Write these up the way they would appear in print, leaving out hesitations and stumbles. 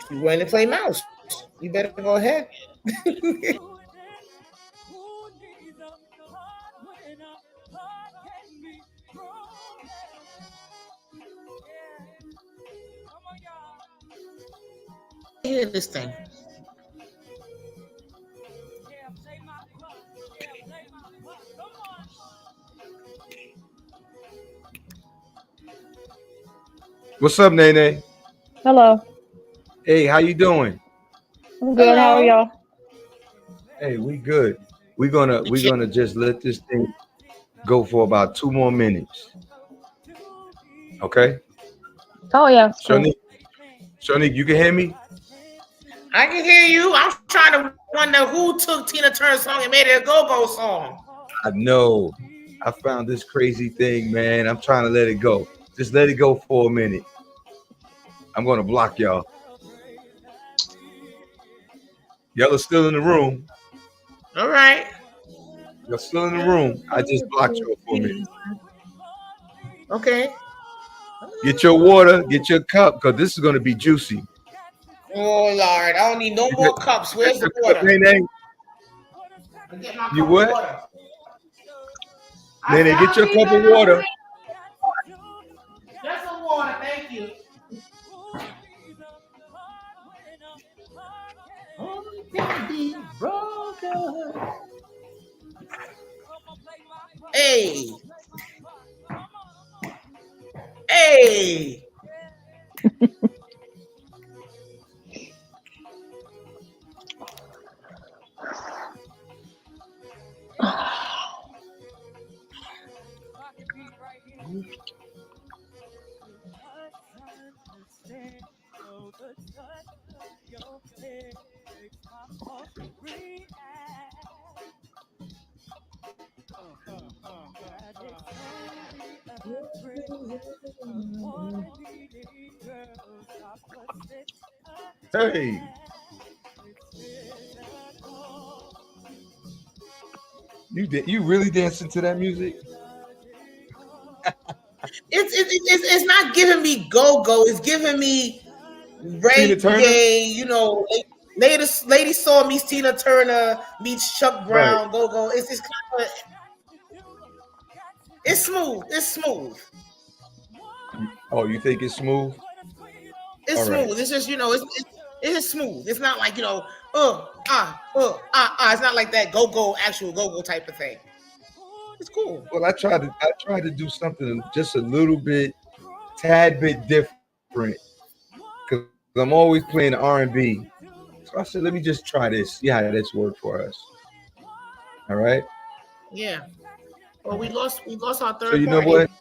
You want to play mouse? You better go ahead. Hear this thing. What's up, Nene? Hello. Hey, how you doing? I'm good. How are y'all? Hey, we good. We're gonna just let this thing go for about 2 more minutes. Okay? Oh yeah. Cool. Shonique, you can hear me? I can hear you. I'm trying to wonder who took Tina Turner's song and made it a go-go song. I know. I found this crazy thing, man. I'm trying to let it go. Just let it go for a minute. I'm gonna block y'all. Y'all are still in the room. All right. You're still in the room. I just blocked you for a minute. Okay. Get your water, get your cup, because this is gonna be juicy. Oh Lord, I don't need no more cups. Where's the water? Nene, you what? Water. Nene, get your cup of water. Just some water, thank you. Hey. Hey. Hey. You really dancing to that music? It's not giving me go-go. It's giving me reggae. You know, Lady Saw meets Tina Turner meets Chuck Brown. Right. Go-go. It's kind of. It's smooth. It's smooth. Oh, you think it's smooth? It's smooth. Right. It's just it's smooth. It's not like It's not like that go-go actual go-go type of thing. It's cool. Well, I tried to do something just a little bit, tad bit different, because I'm always playing R&B. So I said, let me just try this, see how this worked for us. All right. Yeah. Well, we lost our third. So you know what?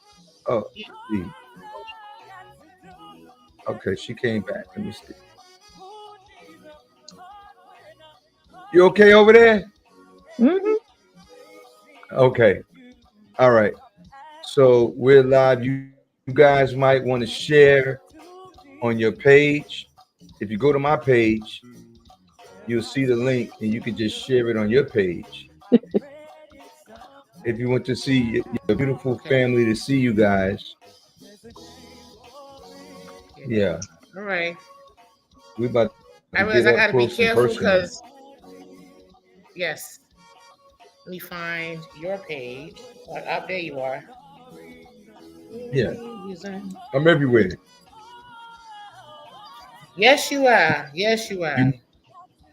Oh, yeah. Okay, she came back. Let me see. You okay over there? Mm-hmm. Okay. All right. So we're live. You guys might want to share on your page. If you go to my page, you'll see the link and you can just share it on your page. If you want to see your beautiful family to see you guys. Yeah. All right. We about to I realize get I up gotta be close and careful personal. because yes. Let me find your page. Up there you are. Yeah. I'm everywhere. Yes, you are. Yes, you are. You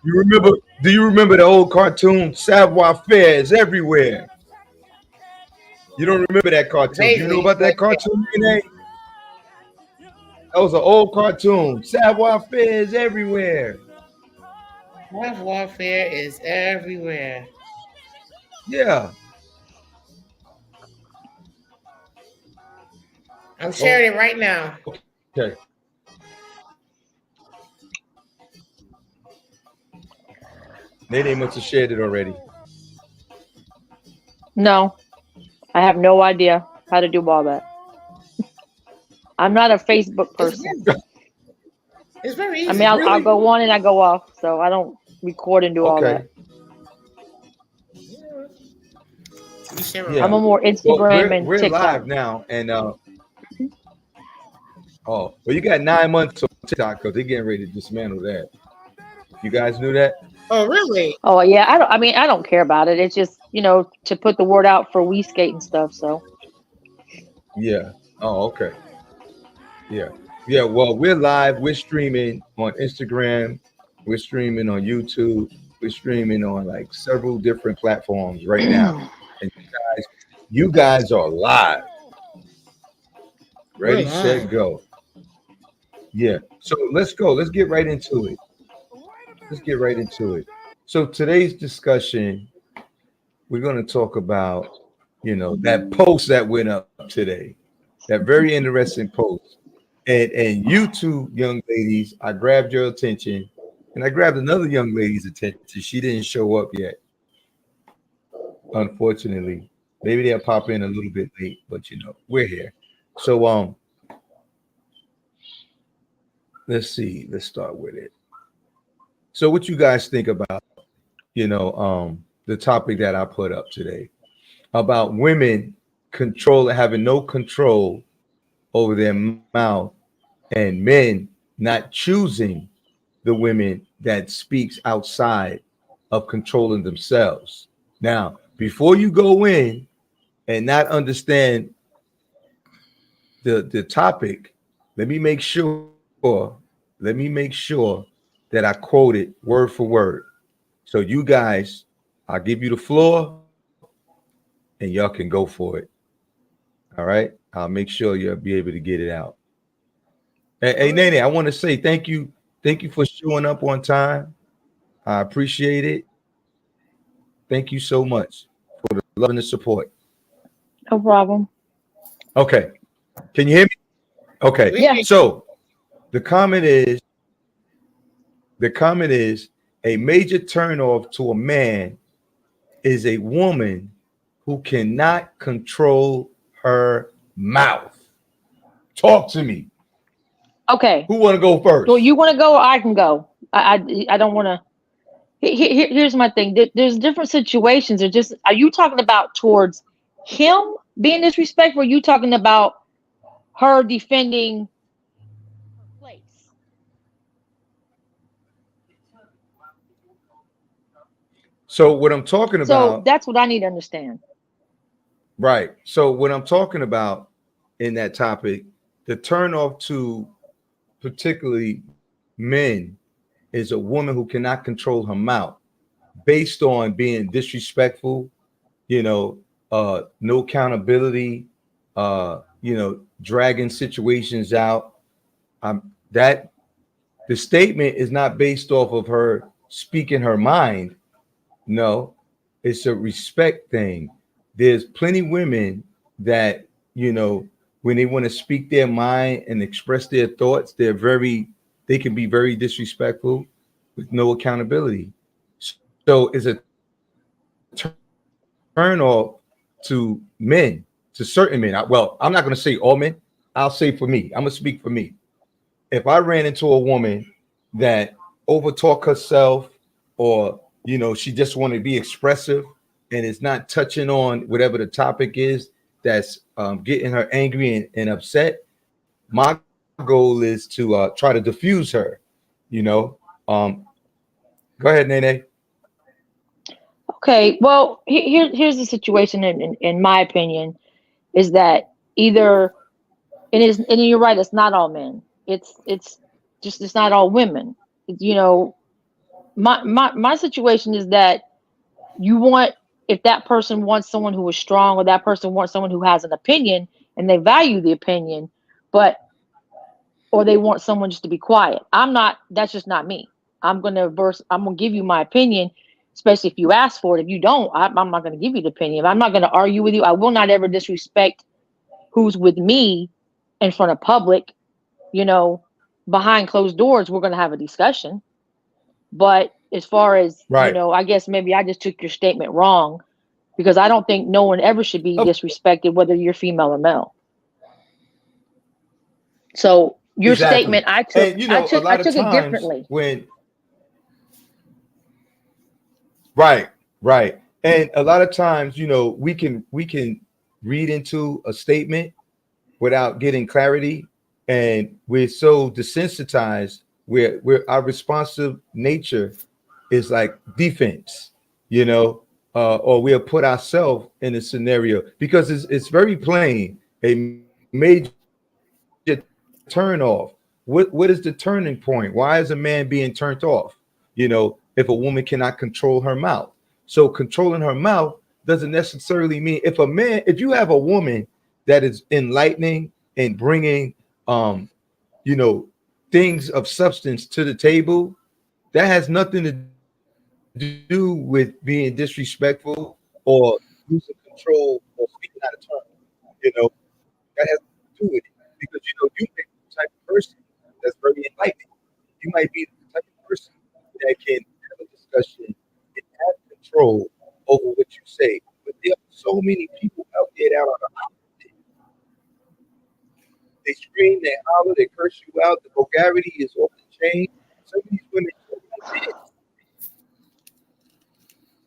remember? Do you remember the old cartoon Savoir Faire is everywhere? You don't remember that cartoon? Do you know about that cartoon, Renee? That was an old cartoon. Savoir Faire is everywhere. Warfare is everywhere. Yeah. I'm sharing it right now. Okay. Nene must have shared it already. No, I have no idea how to do all that. I'm not a Facebook person. It's very easy. I mean, I'll go on and I go off, so I don't record and do all that. Yeah. I'm a more Instagram and we're TikTok. live now, and well, you got 9 months TikTok because they're getting ready to dismantle that. You guys knew that? Oh, really? Oh yeah, I mean, I don't care about it. It's just, to put the word out for we skate and stuff. So Yeah. Oh, okay. Yeah. Yeah. Well, we're live. We're streaming on Instagram. We're streaming on YouTube. We're streaming on like several different platforms right now. And you guys are live. We're Ready, set, live. go. Yeah. So let's go. Let's get right into it. Let's get right into it. So today's discussion, we're going to talk about, that post that went up today. That very interesting post. And you two young ladies, I grabbed your attention, and I grabbed another young lady's attention. She didn't show up yet, unfortunately. Maybe they'll pop in a little bit late, but we're here. So let's see. Let's start with it. So what you guys think about, the topic that I put up today about women having no control over their mouth, and men not choosing the women that speaks outside of controlling themselves. Now, before you go in and not understand the topic, let me make sure that I quote it word for word. So you guys, I'll give you the floor and y'all can go for it. All right. I'll make sure you'll be able to get it out. Hey, Nene, I want to say thank you. Thank you for showing up on time. I appreciate it. Thank you so much for the love and the support. no problem. Okay. Can you hear me? Okay. Yeah. So the comment is a major turnoff to a man is a woman who cannot control her mouth. Talk to me. Okay. Who want to go first? Well, you want to go or I can go? I don't want to. Here's my thing. There's different situations. Are you talking about towards him being disrespectful? Or are you talking about her defending her place? So what I'm talking So about, that's what I need to understand. right? So what I'm talking about in that topic, the turn off to particularly men is a woman who cannot control her mouth based on being disrespectful, no accountability, dragging situations out. That the statement is not based off of her speaking her mind. No, it's a respect thing. There's plenty women that, when they want to speak their mind and express their thoughts, they can be very disrespectful with no accountability. So it's a turn off to men, to certain men. Well, I'm not going to say all men. I'll say for me. I'm going to speak for me. If I ran into a woman that overtalk herself, or she just want to be expressive and is not touching on whatever the topic is that's getting her angry and upset, my goal is to try to diffuse her. Go ahead, Nene. Okay. Well, here's the situation. In my opinion, is that either and you're right. It's not all men. It's not all women. My situation is that you want, if that person wants someone who is strong, or that person wants someone who has an opinion and they value the opinion, or they want someone just to be quiet. That's just not me. I'm going to give you my opinion, especially if you ask for it. If you don't, I'm not going to give you the opinion. I'm not going to argue with you. I will not ever disrespect who's with me in front of public. Behind closed doors, we're going to have a discussion. But as far as, Right. I guess maybe I just took your statement wrong, because I don't think no one ever should be disrespected, whether you're female or male. So your statement, I took it differently. Right. And a lot of times, we can read into a statement without getting clarity. and we're so desensitized. We're our responsive nature is like defense, or we'll put ourselves in a scenario because it's very plain. A major turn off. What is the turning point? Why is a man being turned off? If a woman cannot control her mouth. So controlling her mouth doesn't necessarily mean if you have a woman that is enlightening and bringing things of substance to the table, that has nothing to do with being disrespectful or losing control or speaking out of turn. You know, that has nothing to do with it because you may be the type of person that's very enlightening. You might be the type of person that can have a discussion and have control over what you say. But there are so many people out there that are the opposite. They scream, they holler, they curse you out. The vulgarity is off the chain. Some of these women don't like this.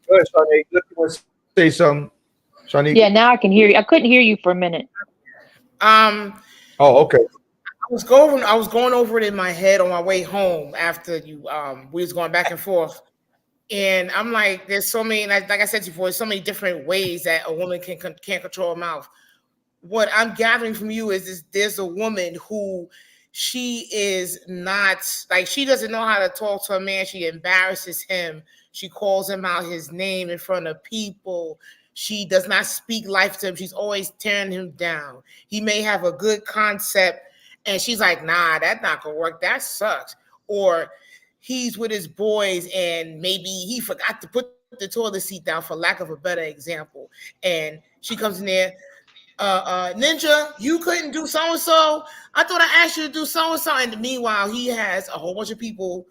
Go ahead, Shanae. Look, you want to say something? Shanique? Yeah, now I can hear you. I couldn't hear you for a minute. Oh, okay. I was going over it in my head on my way home after you we was going back and forth. And I'm like, there's so many, like I said before, there's so many different ways that a woman can't control her mouth. What I'm gathering from you is there's a woman who she is not, like, she doesn't know how to talk to a man. She embarrasses him. She calls him out his name in front of people. She does not speak life to him. She's always tearing him down. He may have a good concept and she's like, nah, that's not gonna work. That sucks. Or he's with his boys and maybe he forgot to put the toilet seat down, for lack of a better example. And she comes in there, Ninja, you couldn't do so and so. I thought I asked you to do so and so. And meanwhile, he has a whole bunch of people.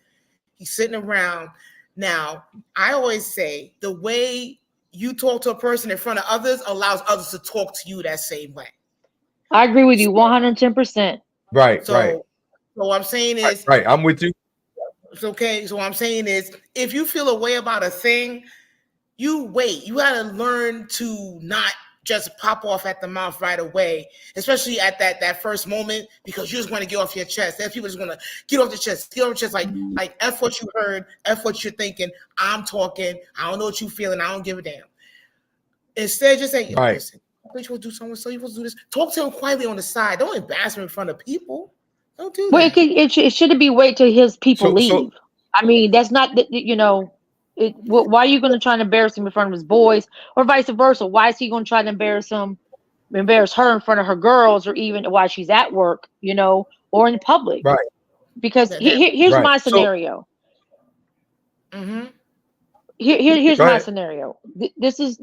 He's sitting around. Now, I always say the way you talk to a person in front of others allows others to talk to you that same way. I agree with you 110%. Right. So what I'm saying is, right. I'm with you. It's okay. So what I'm saying is, if you feel a way about a thing, you wait. You got to learn to not just pop off at the mouth right away, especially at that first moment, because you just want to get off your chest. Then people just want to get off the chest, like F what you heard, F what you're thinking. I'm talking. I don't know what you're feeling. I don't give a damn. Instead, just say, right. Listen, you supposed to do so and so. You supposed to do this. Talk to him quietly on the side. Don't embarrass him in front of people. Don't do that. Well, it shouldn't be wait till his people leave. I mean, that's not, why are you going to try to embarrass him in front of his boys, or vice versa? Why is he going to try to embarrass her in front of her girls, or even while she's at work, or in public? Right. Because here's right. my scenario. Here's my scenario. This is,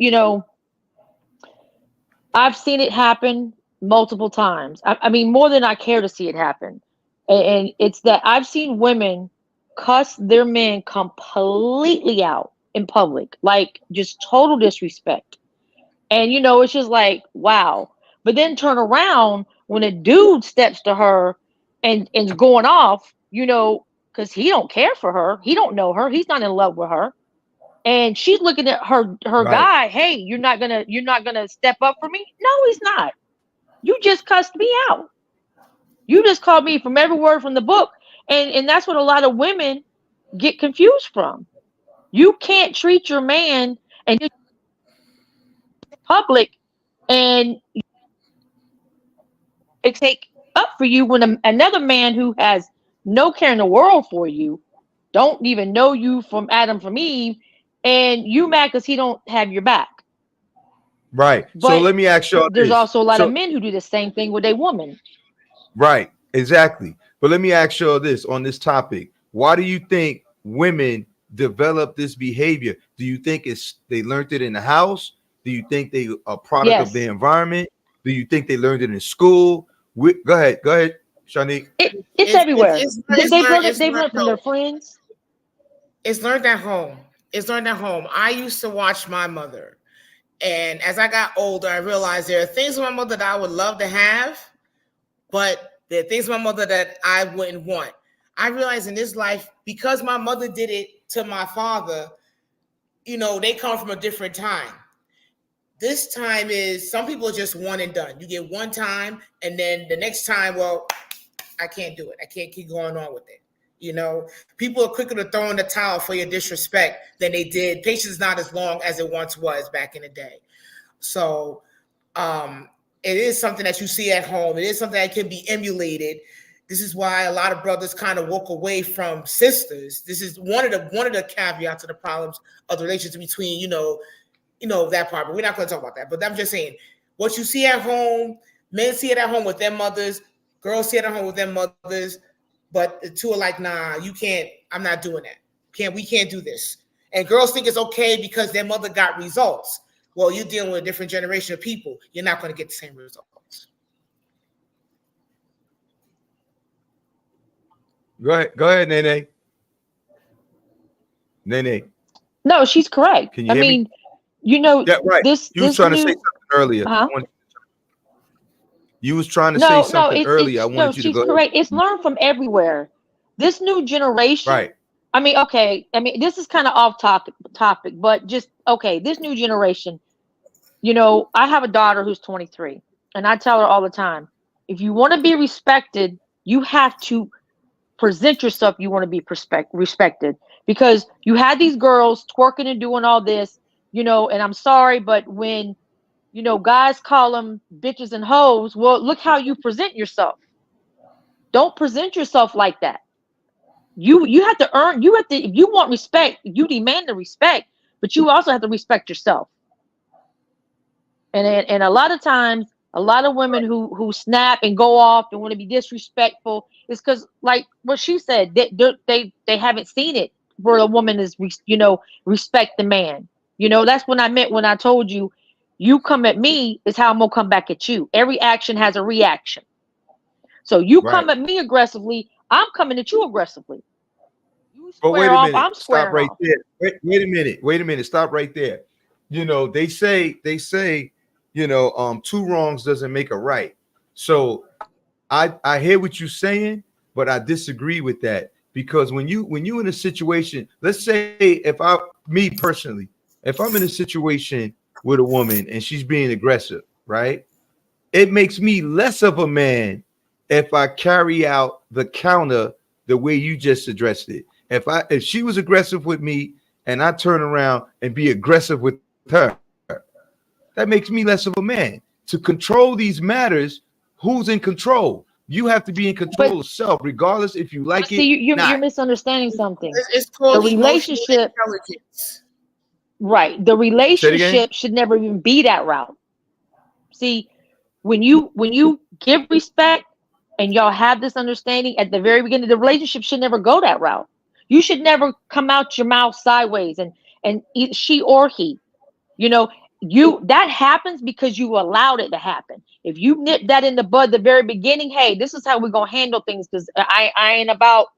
I've seen it happen multiple times. I mean, more than I care to see it happen. And it's that I've seen women cuss their men completely out in public, like just total disrespect. And, it's just like, wow. But then turn around when a dude steps to her and is going off, because he don't care for her. He don't know her. He's not in love with her. And she's looking at her right. guy. Hey, you're not gonna step up for me? No, he's not. You just cussed me out. You just called me from every word from the book. And that's what a lot of women get confused from. You can't treat your man and just public and take up for you when another man who has no care in the world for you, don't even know you from Adam from Eve, and you mad because he don't have your back. Right. But so let me ask you there's this. also a lot of men who do the same thing with a woman. Right. Exactly. But let me ask you this on this topic. Why do you think women develop this behavior? Do you think they learned it in the house? Do you think they are a product of the environment? Do you think they learned it in school? Go ahead, Shanique. It's everywhere. They learned from their friends. It's learned at home. I used to watch my mother. And as I got older, I realized there are things with my mother that I would love to have, but there are things with my mother that I wouldn't want. I realized in this life, because my mother did it to my father, they come from a different time. This time is, some people are just one and done. You get one time, and then the next time, well, I can't do it. I can't keep going on with it. You know, people are quicker to throw in the towel for your disrespect than they did. Patience is not as long as it once was back in the day. So it is something that you see at home. It is something that can be emulated. This is why a lot of brothers kind of walk away from sisters. This is one of the caveats of the problems of the relationship between, you know, that part. But we're not going to talk about that. But I'm just saying, what you see at home, men see it at home with their mothers, girls see it at home with their mothers. But the two are like, nah, you can't. I'm not doing that. We can't do this. And girls think it's okay because their mother got results. Well, you're dealing with a different generation of people. You're not going to get the same results. Go ahead, Nene. Nene. No, she's correct. Can you hear me? You know, yeah, right. This. You was trying to say something earlier. Huh? You was trying to say something earlier. I wanted you to go. She's correct. It's learned from everywhere. This new generation. Right. I mean, okay. I mean, this is kind of off topic, but just okay. This new generation. You know, I have a daughter who's 23, and I tell her all the time, if you want to be respected, you have to present yourself. You want to be respected, because you had these girls twerking and doing all this, you know. And I'm sorry, but when you know, guys call them bitches and hoes. Well, look how you present yourself. Don't present yourself like that. You have to earn. You have to. If you want respect, you demand the respect, but you also have to respect yourself. And a lot of times, a lot of women who snap and go off and want to be disrespectful is because, like what she said, they haven't seen it where a woman is, you know, respect the man. You know, that's what I meant when I told you. You come at me is how I'm gonna come back at you. Every action has a reaction. So you come at me aggressively, I'm coming at you aggressively. You square off, I'm squaring Stop right off. there. Wait a minute. Stop right there. You know, they say, you know, two wrongs doesn't make a right. So I hear what you're saying, but I disagree with that, because when you in a situation, let's say if I'm in a situation with a woman and she's being aggressive, right? It makes me less of a man if I carry out the counter the way you just addressed it. If she was aggressive with me and I turn around and be aggressive with her, that makes me less of a man. To control these matters, who's in control? You have to be in control of self, regardless if you like it. You're misunderstanding something. It's called the relationship. Intelligence. Right. The relationship should never even be that route. See, when you give respect and y'all have this understanding at the very beginning, the relationship should never go that route. You should never come out your mouth sideways and she or he, you know, that happens because you allowed it to happen. If you nip that in the bud the very beginning, hey, this is how we're gonna handle things, because I ain't about.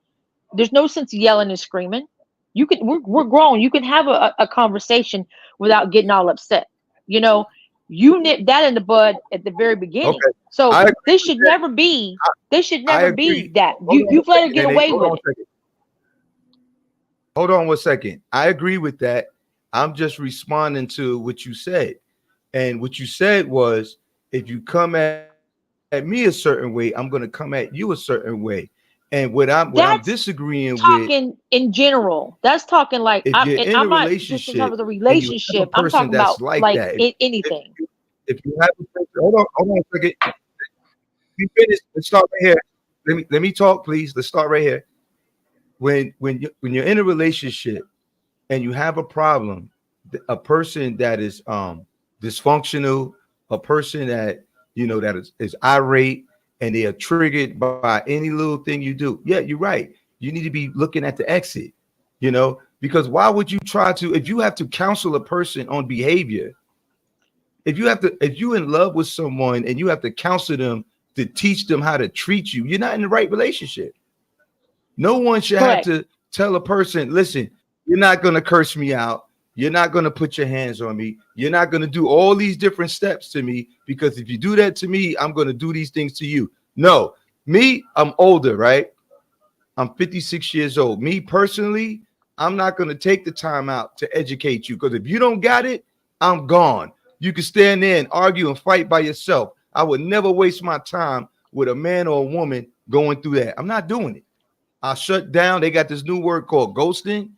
There's no sense of yelling and screaming. We're grown. You can have a conversation without getting all upset. You know, you nip that in the bud at the very beginning. Okay. So this should never be. This should never be that. You've let her get away with it. Hold on 1 second. I agree with that. I'm just responding to what you said. And what you said was, if you come at me a certain way, I'm going to come at you a certain way. And what I'm disagreeing talking with in general, that's talking like I'm not just in terms of the relationship. I'm talking about like anything. If you have a person, hold on a second. We finish. Let's start right here. Let me talk, please. Let's start right here. When you're in a relationship and you have a problem, a person that is dysfunctional, a person that that is irate, and they are triggered by any little thing you do. Yeah, you're right. You need to be looking at the exit, because why would you try to, if you have to counsel a person on behavior, if you're in love with someone and you have to counsel them to teach them how to treat you, you're not in the right relationship. No one should have to tell a person, listen, you're not going to curse me out. You're not going to put your hands on me. You're not going to do all these different steps to me, because if you do that to me, I'm going to do these things to you. No, I'm older, right? I'm 56 years old. Me personally, I'm not going to take the time out to educate you, because if you don't got it, I'm gone. You can stand there and argue and fight by yourself. I would never waste my time with a man or a woman going through that. I'm not doing it. I shut down. They got this new word called ghosting.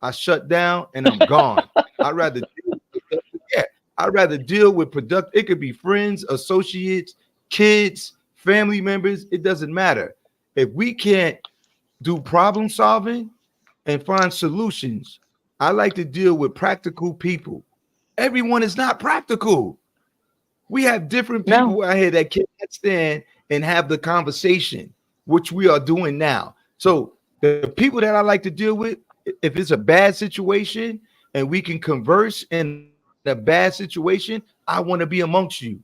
I shut down and I'm gone. I'd rather deal with, yeah, I'd rather deal with product. It could be friends, associates, kids, family members. It doesn't matter. If we can't do problem solving and find solutions, I like to deal with practical people. Everyone is not practical. We have different No. people out here that can't stand and have the conversation, which we are doing now. So the people that I like to deal with, if it's a bad situation and we can converse in a bad situation, I want to be amongst you.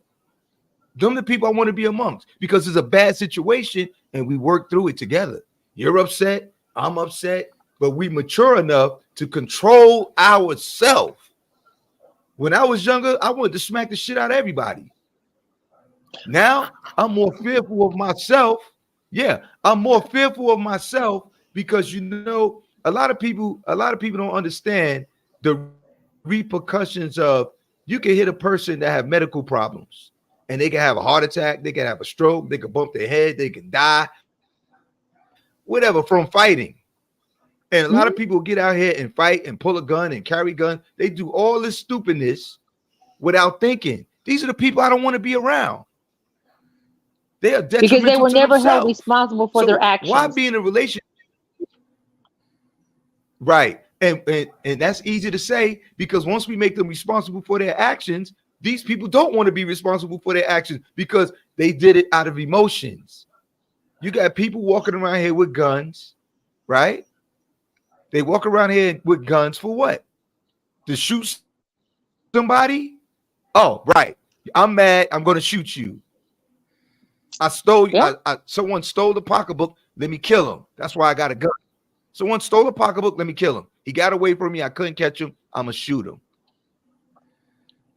Them the people I want to be amongst because it's a bad situation and we work through it together. You're upset, I'm upset, but we mature enough to control ourselves. When I was younger, I wanted to smack the shit out of everybody. Now I'm more fearful of myself. Yeah, I'm more fearful of myself because you know a lot of people don't understand the repercussions of you can hit a person that have medical problems and they can have a heart attack, they can have a stroke, they can bump their head, they can die, whatever from fighting. And a lot of people get out here and fight and pull a gun and carry guns. They do all this stupidness without thinking. These are the people I don't want to be around. They are Because they detrimental were to never held themselves. responsible for their So why actions. be in a relationship? Right. And that's easy to say because once we make them responsible for their actions, these people don't want to be responsible for their actions because they did it out of emotions. You got people walking around here with guns, right? They walk around here with guns for what? To shoot somebody? Oh, right. I'm mad. I'm going to shoot you. Yeah. Someone stole the pocketbook. Let me kill him. That's why I got a gun. Someone stole a pocketbook. Let me kill him. He got away from me. I couldn't catch him. I'm gonna shoot him.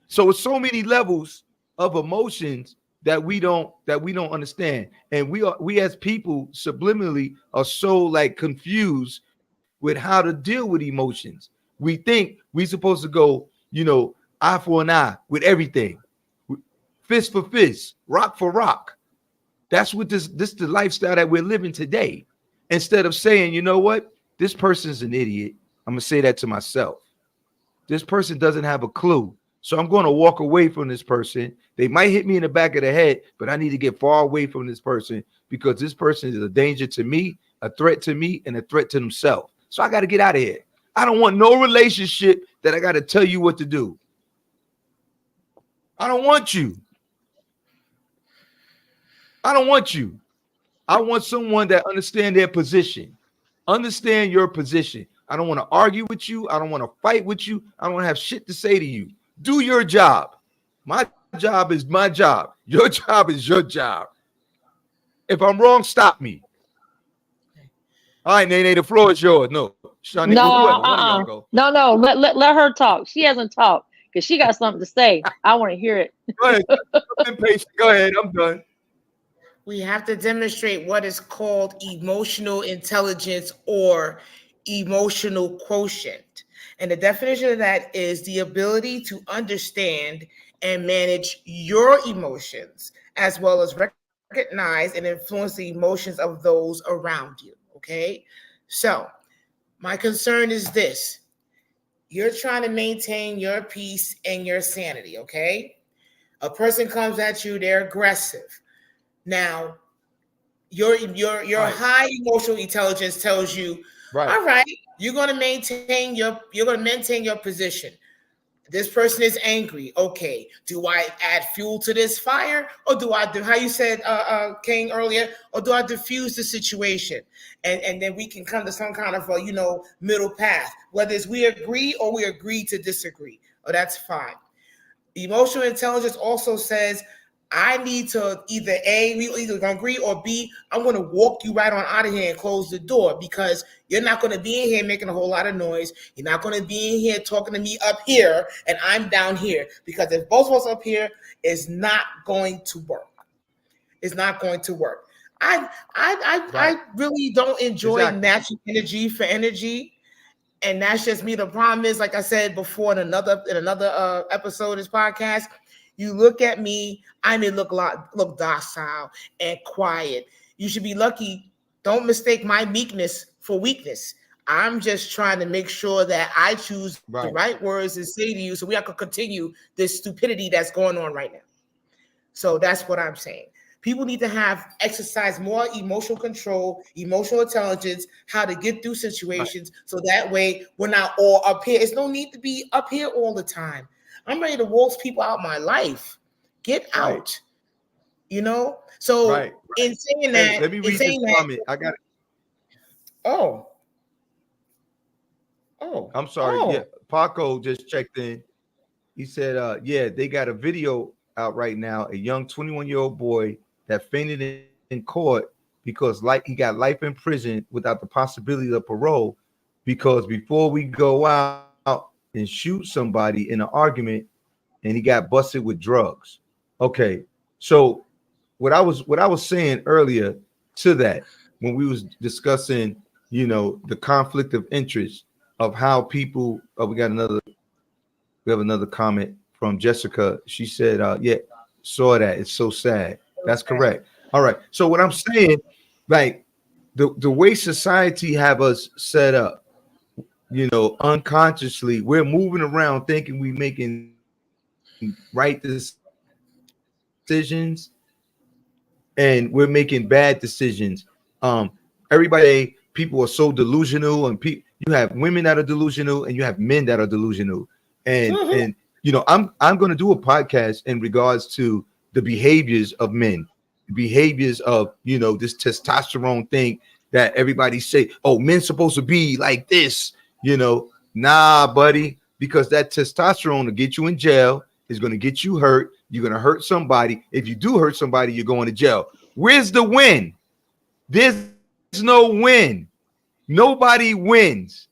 So it's so many levels of emotions that we don't understand, and we as people subliminally are so like confused with how to deal with emotions. We think we supposed to go, eye for an eye with everything, fist for fist, rock for rock. That's what this the lifestyle that we're living today. Instead of saying, you know what, this person's an idiot. I'm gonna say that to myself. This person doesn't have a clue. So I'm going to walk away from this person. They might hit me in the back of the head, but I need to get far away from this person because this person is a danger to me, a threat to me, and a threat to themselves. So I got to get out of here. I don't want no relationship that I got to tell you what to do. I don't want you. I don't want you. I want someone that understand their position. Understand your position. I don't want to argue with you. I don't want to fight with you. I don't want to have shit to say to you. Do your job. My job is my job. Your job is your job. If I'm wrong, stop me. All right, Nene, the floor is yours. No, Shani, No, whoever, one of y'all go. No. Let her talk. She hasn't talked because she got something to say. I want to hear it. Go ahead. I'm impatient. Go ahead. I'm done. We have to demonstrate what is called emotional intelligence or emotional quotient. And the definition of that is the ability to understand and manage your emotions, as well as recognize and influence the emotions of those around you. Okay. So, my concern is this: you're trying to maintain your peace and your sanity. Okay. A person comes at you, they're aggressive. Now, your Right. high emotional intelligence tells you, Right. all right, you're going to maintain your position. This person is angry. Okay, do I add fuel to this fire, or do I do how you said, King earlier, or do I diffuse the situation, and then we can come to some kind of a middle path, whether it's we agree or we agree to disagree. Oh, that's fine. Emotional intelligence also says, I need to we either gonna agree, or B, I'm gonna walk you right on out of here and close the door because you're not gonna be in here making a whole lot of noise. You're not gonna be in here talking to me up here and I'm down here. Because if both of us up here, it's not going to work. It's not going to work. I really don't enjoy Exactly. matching energy for energy. And that's just me. The problem is, like I said before in another episode of this podcast, you look at me, I may look docile and quiet. You should be lucky. Don't mistake my meekness for weakness. I'm just trying to make sure that I choose the Right. right words to say to you so we can continue this stupidity that's going on right now. So that's what I'm saying. People need to have exercise more emotional control, emotional intelligence, how to get through Right. situations. So that way we're not all up here. It's no need to be up here all the time. I'm ready to waltz people out my life. Get Right. out, you know? So Right. Hey, let me in read this saying that, comment. I got. oh, oh, I'm sorry. Yeah, oh, Paco just checked in. He said, yeah, they got a video out right now. A young 21-year-old boy that fainted in court because he got life in prison without the possibility of parole because before we go out and shoot somebody in an argument and he got busted with drugs. Okay. So what I was saying earlier to that when we was discussing, the conflict of interest of how people we have another comment from Jessica. She said, yeah, saw that. It's so sad. That's okay. correct. All right. So what I'm saying, like the way society have us set up, unconsciously, we're moving around thinking we making right decisions and we're making bad decisions. Everybody say people are so delusional, and you have women that are delusional and you have men that are delusional. And Mhm. I'm going to do a podcast in regards to the behaviors of men, the behaviors of this testosterone thing that everybody say, oh, men's supposed to be like this. Nah, buddy, because that testosterone will get you in jail, is going to get you hurt. You're going to hurt somebody. If you do hurt somebody, you're going to jail. Where's the win? There's no win. Nobody wins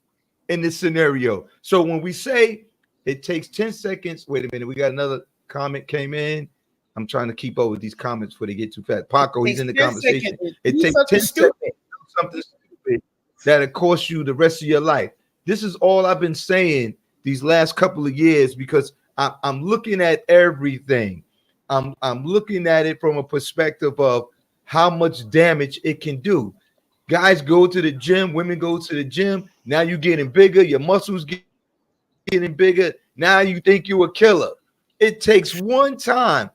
in this scenario. So when we say it takes 10 seconds, wait a minute, we got another comment came in. I'm trying to keep up with these comments before they get too fast. Paco, he's Takes in the 10 conversation. seconds to It do takes something 10 seconds stupid. to do something stupid that'll cost you the rest of your life. This is all I've been saying these last couple of years because I'm looking at everything. I'm looking at it from a perspective of how much damage it can do. Guys go to the gym, women go to the gym. Now you're getting bigger, your muscles getting bigger. Now you think you're a killer. It takes one time.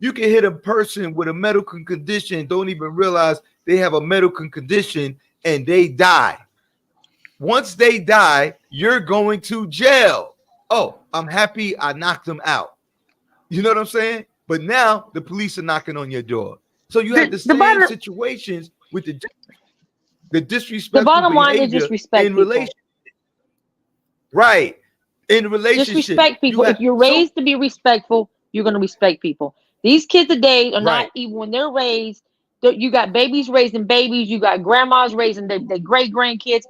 You can hit a person with a medical condition, don't even realize they have a medical condition, and they die. Once they die, you're going to jail. Oh, I'm happy I knocked them out. You know what I'm saying? But now the police are knocking on your door. So you have the The same bottom situations with the the disrespectful bottom line is just behavior in respect relation, people. right? In Just relationships, respect you people. have If you're so raised to be respectful, you're going to respect people. These kids today are not, right, even when they're raised, you got babies raising babies, you got grandmas raising their great grandkids.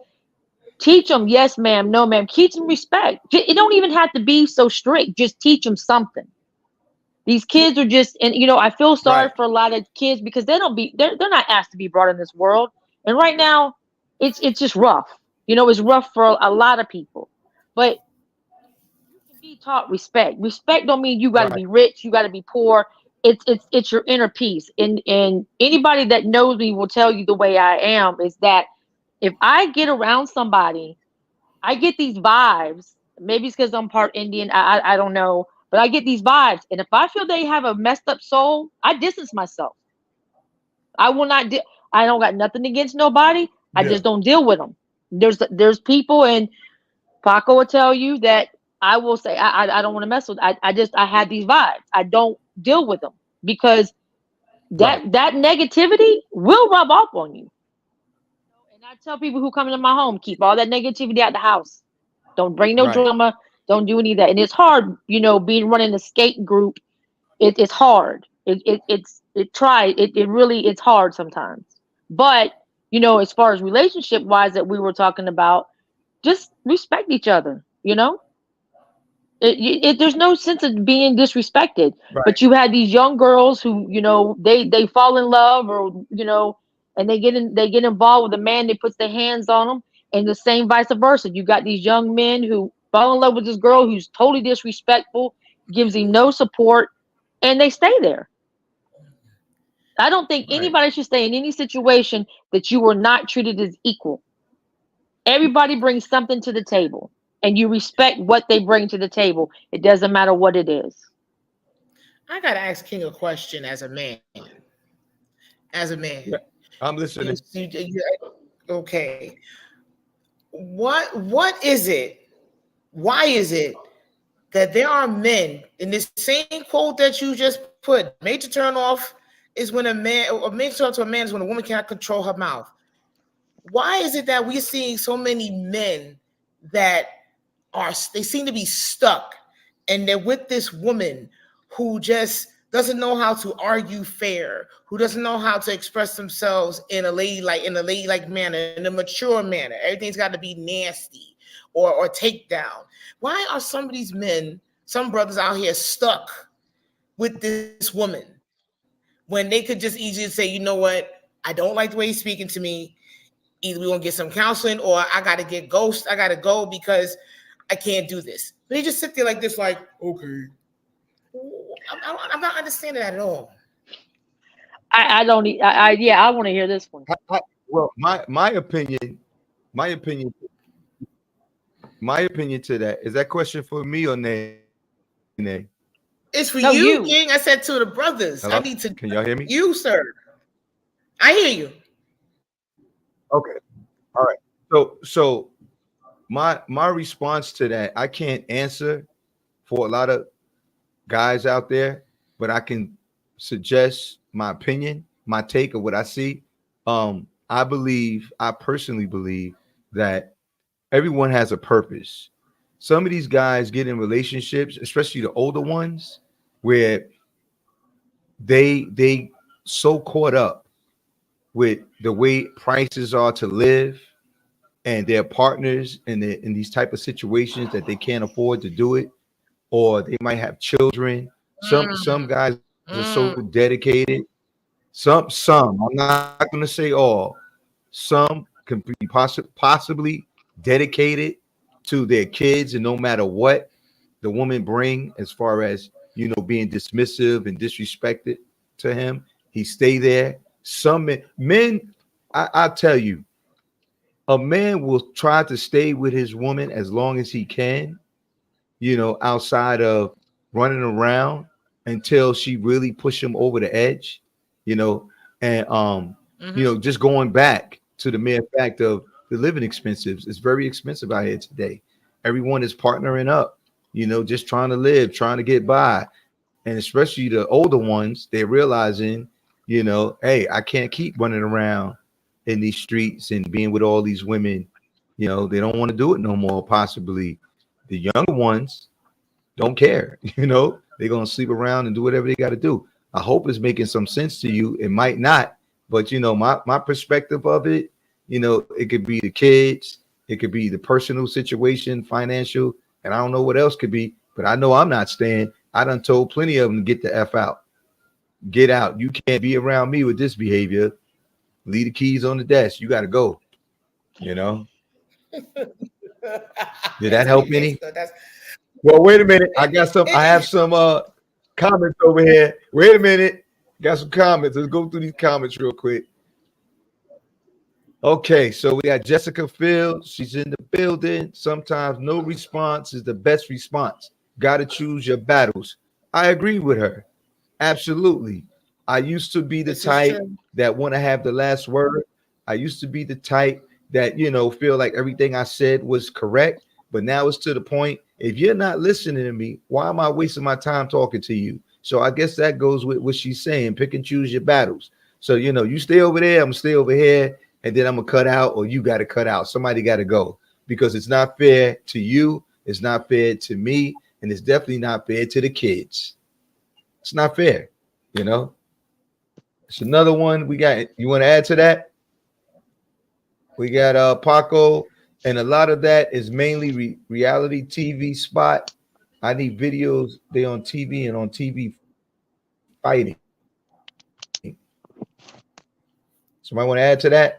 Teach them yes, ma'am, no, ma'am. Teach them respect. It don't even have to be so strict. Just teach them something. These kids are just, and I feel sorry right, for a lot of kids because they're not asked to be brought in this world. And right now, it's just rough. It's rough for a lot of people. But you can be taught respect. Respect don't mean you got to right, be rich, you got to be poor. It's your inner peace. And anybody that knows me will tell you the way I am is that if I get around somebody, I get these vibes. Maybe it's because I'm part Indian. I don't know, but I get these vibes. And if I feel they have a messed up soul, I distance myself. I will not. I don't got nothing against nobody. I yeah, just don't deal with them. There's people, and Paco will tell you that I will say I don't want to mess with. I had these vibes. I don't deal with them because right, that negativity will rub off on you. And I tell people who come into my home, keep all that negativity out the house. Don't bring no right, drama. Don't do any of that. And it's hard, being running a skate group. It's hard. It really it's hard sometimes. But as far as relationship wise that we were talking about, just respect each other. There's no sense of being disrespected. right, But you had these young girls who they fall in love, or and they get involved with a man that puts their hands on them, and the same vice versa. You got these young men who fall in love with this girl who's totally disrespectful, gives him no support, and they stay there. I don't think Right. anybody should stay in any situation that you were not treated as equal. Everybody brings something to the table, and you respect what they bring to the table. It doesn't matter what it is. I gotta ask King a question as a man. As a man, Yeah, I'm listening. okay. What is it? Why is it that there are men in this same quote that you just put, made to turn off is when a man, or made to turn to a man is when a woman cannot control her mouth. Why is it that we're seeing so many men that they seem to be stuck and they're with this woman who just doesn't know how to argue fair, who doesn't know how to express themselves in a ladylike manner, in a mature manner. Everything's got to be nasty or take down. Why are some of these men, some brothers out here stuck with this woman when they could just easily say, you know what, I don't like the way he's speaking to me. Either we're gonna get some counseling or I gotta get ghost. I gotta go because I can't do this. They just sit there like this, like, okay. I'm not understanding that at all. I don't. Yeah, I want to hear this one. Well, my opinion, my opinion to that is that question for me or Nay? It's for No, you, you. King. I said to the brothers. I Hello, need to can y'all hear me? you, sir. I hear you. Okay, all right. So my response to that, I can't answer for a lot of guys out there, but I can suggest my opinion, my take of what I see. I personally believe that everyone has a purpose. Some of these guys get in relationships, especially the older ones, where they so caught up with the way prices are to live and their partners in these type of situations that they can't afford to do it, or they might have children. Some Mm, guys are so mm, dedicated. Some. I'm not going to say all. Some can be possibly dedicated to their kids, and no matter what the woman bring, as far as being dismissive and disrespected to him, he stay there. Some men, I'll tell you, a man will try to stay with his woman as long as he can, outside of running around until she really push him over the edge, you know, and mm-hmm. just going back to the mere fact of the living expenses. It's very expensive out here today. Everyone is partnering up, just trying to live, trying to get by. And especially the older ones, they're realizing, hey, I can't keep running around in these streets and being with all these women. They don't want to do it no more, possibly. The younger ones don't care. They're gonna sleep around and do whatever they got to do. I hope it's making some sense to you. It might not, but my perspective of it, it could be the kids, it could be the personal situation, financial, and I don't know what else could be, but I know I'm not staying. I done told plenty of them to get the F out. Get out. You can't be around me with this behavior. Leave the keys on the desk. You gotta go. You know. Did that That's help okay. any? So that's Well, wait a minute. I got some. I have it. some comments over here. Wait a minute. Got some comments. Let's go through these comments real quick. Okay, so we got Jessica Fields. She's in the building. Sometimes no response is the best response. Got to choose your battles. I agree with her. Absolutely. I used to be the This is type true. that want to have the last word. I used to be the type that, feel like everything I said was correct. But now it's to the point, if you're not listening to me, why am I wasting my time talking to you? So I guess that goes with what she's saying. Pick and choose your battles. So, you stay over there, I'm gonna stay over here, and then I'm gonna cut out, or you got to cut out. Somebody got to go, because it's not fair to you. It's not fair to me. And it's definitely not fair to the kids. It's not fair. You know, it's another one we got. You want to add to that? We got Paco, and a lot of that is mainly reality TV spot. I need videos. They on TV and on TV fighting. Somebody want to add to that?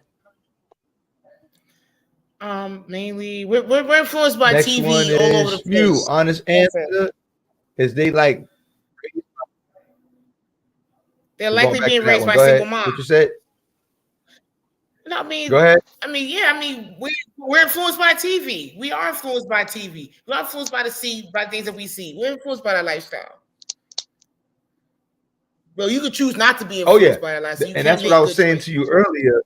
Mainly we're influenced by Next one TV all over the is Mew. place. Honest That's it. answer is they like. They're We're going likely back being to that raised one. by Go single ahead. moms. What you said? No, Go ahead. yeah, we're influenced by TV. We are influenced by TV. We're influenced by things that we see. We're influenced by that lifestyle. Well, you could choose not to be Oh yeah, influenced by that lifestyle. You and can that's what I make was good saying to choices. you earlier.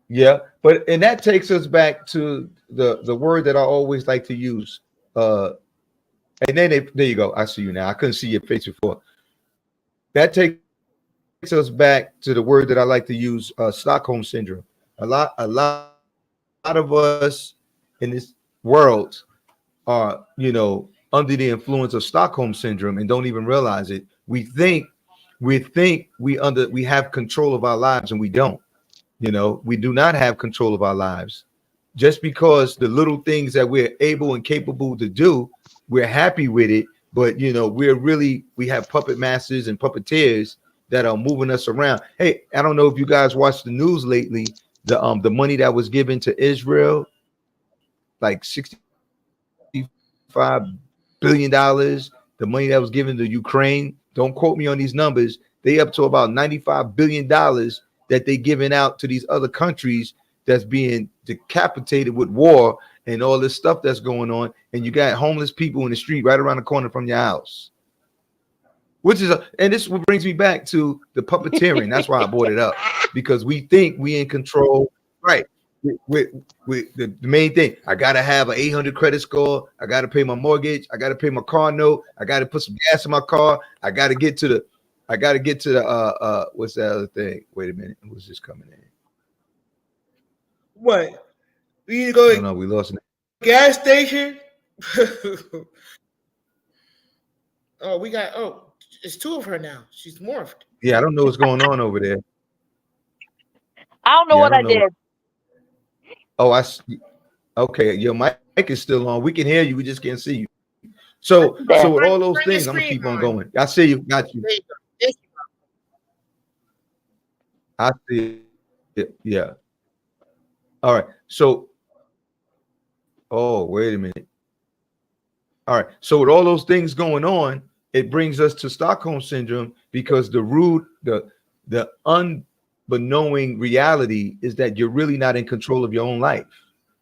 Yeah, and that takes us back to the word that I always like to use. And then there you go. I see you now. I couldn't see your face before. That takes us back to the word that I like to use, Stockholm syndrome. A lot of us in this world are, under the influence of Stockholm syndrome and don't even realize it. We think we have control of our lives, and we don't. We do not have control of our lives. Just because the little things that we're able and capable to do, we're happy with it. But we have puppet masters and puppeteers that are moving us around. Hey, I don't know if you guys watched the news lately. The money that was given to Israel, like $65 billion, the money that was given to Ukraine. Don't quote me on these numbers. They up to about $95 billion that they giving out to these other countries that's being decapitated with war and all this stuff that's going on. And you got homeless people in the street right around the corner from your house. And this brings me back to the puppeteering. That's why I brought it up, because we think we in control, right? With the main thing, I gotta have an 800 credit score. I gotta pay my mortgage. I gotta pay my car note. I gotta put some gas in my car. I gotta get to the what's the other thing? Wait a minute, who's just coming in? What? We need to go to No, we lost it. gas station. It's two of her now. She's morphed. Yeah, I don't know what's going on over there. I don't know Yeah, I what I don't know. did. Oh, okay. Your mic is still on. We can hear you. We just can't see you. So with all those things, I'm gonna keep on going. I see you. Got you. I see it. Yeah. All right. So, wait a minute. All right. So with all those things going on, it brings us to Stockholm syndrome, because the unbeknowing reality is that you're really not in control of your own life.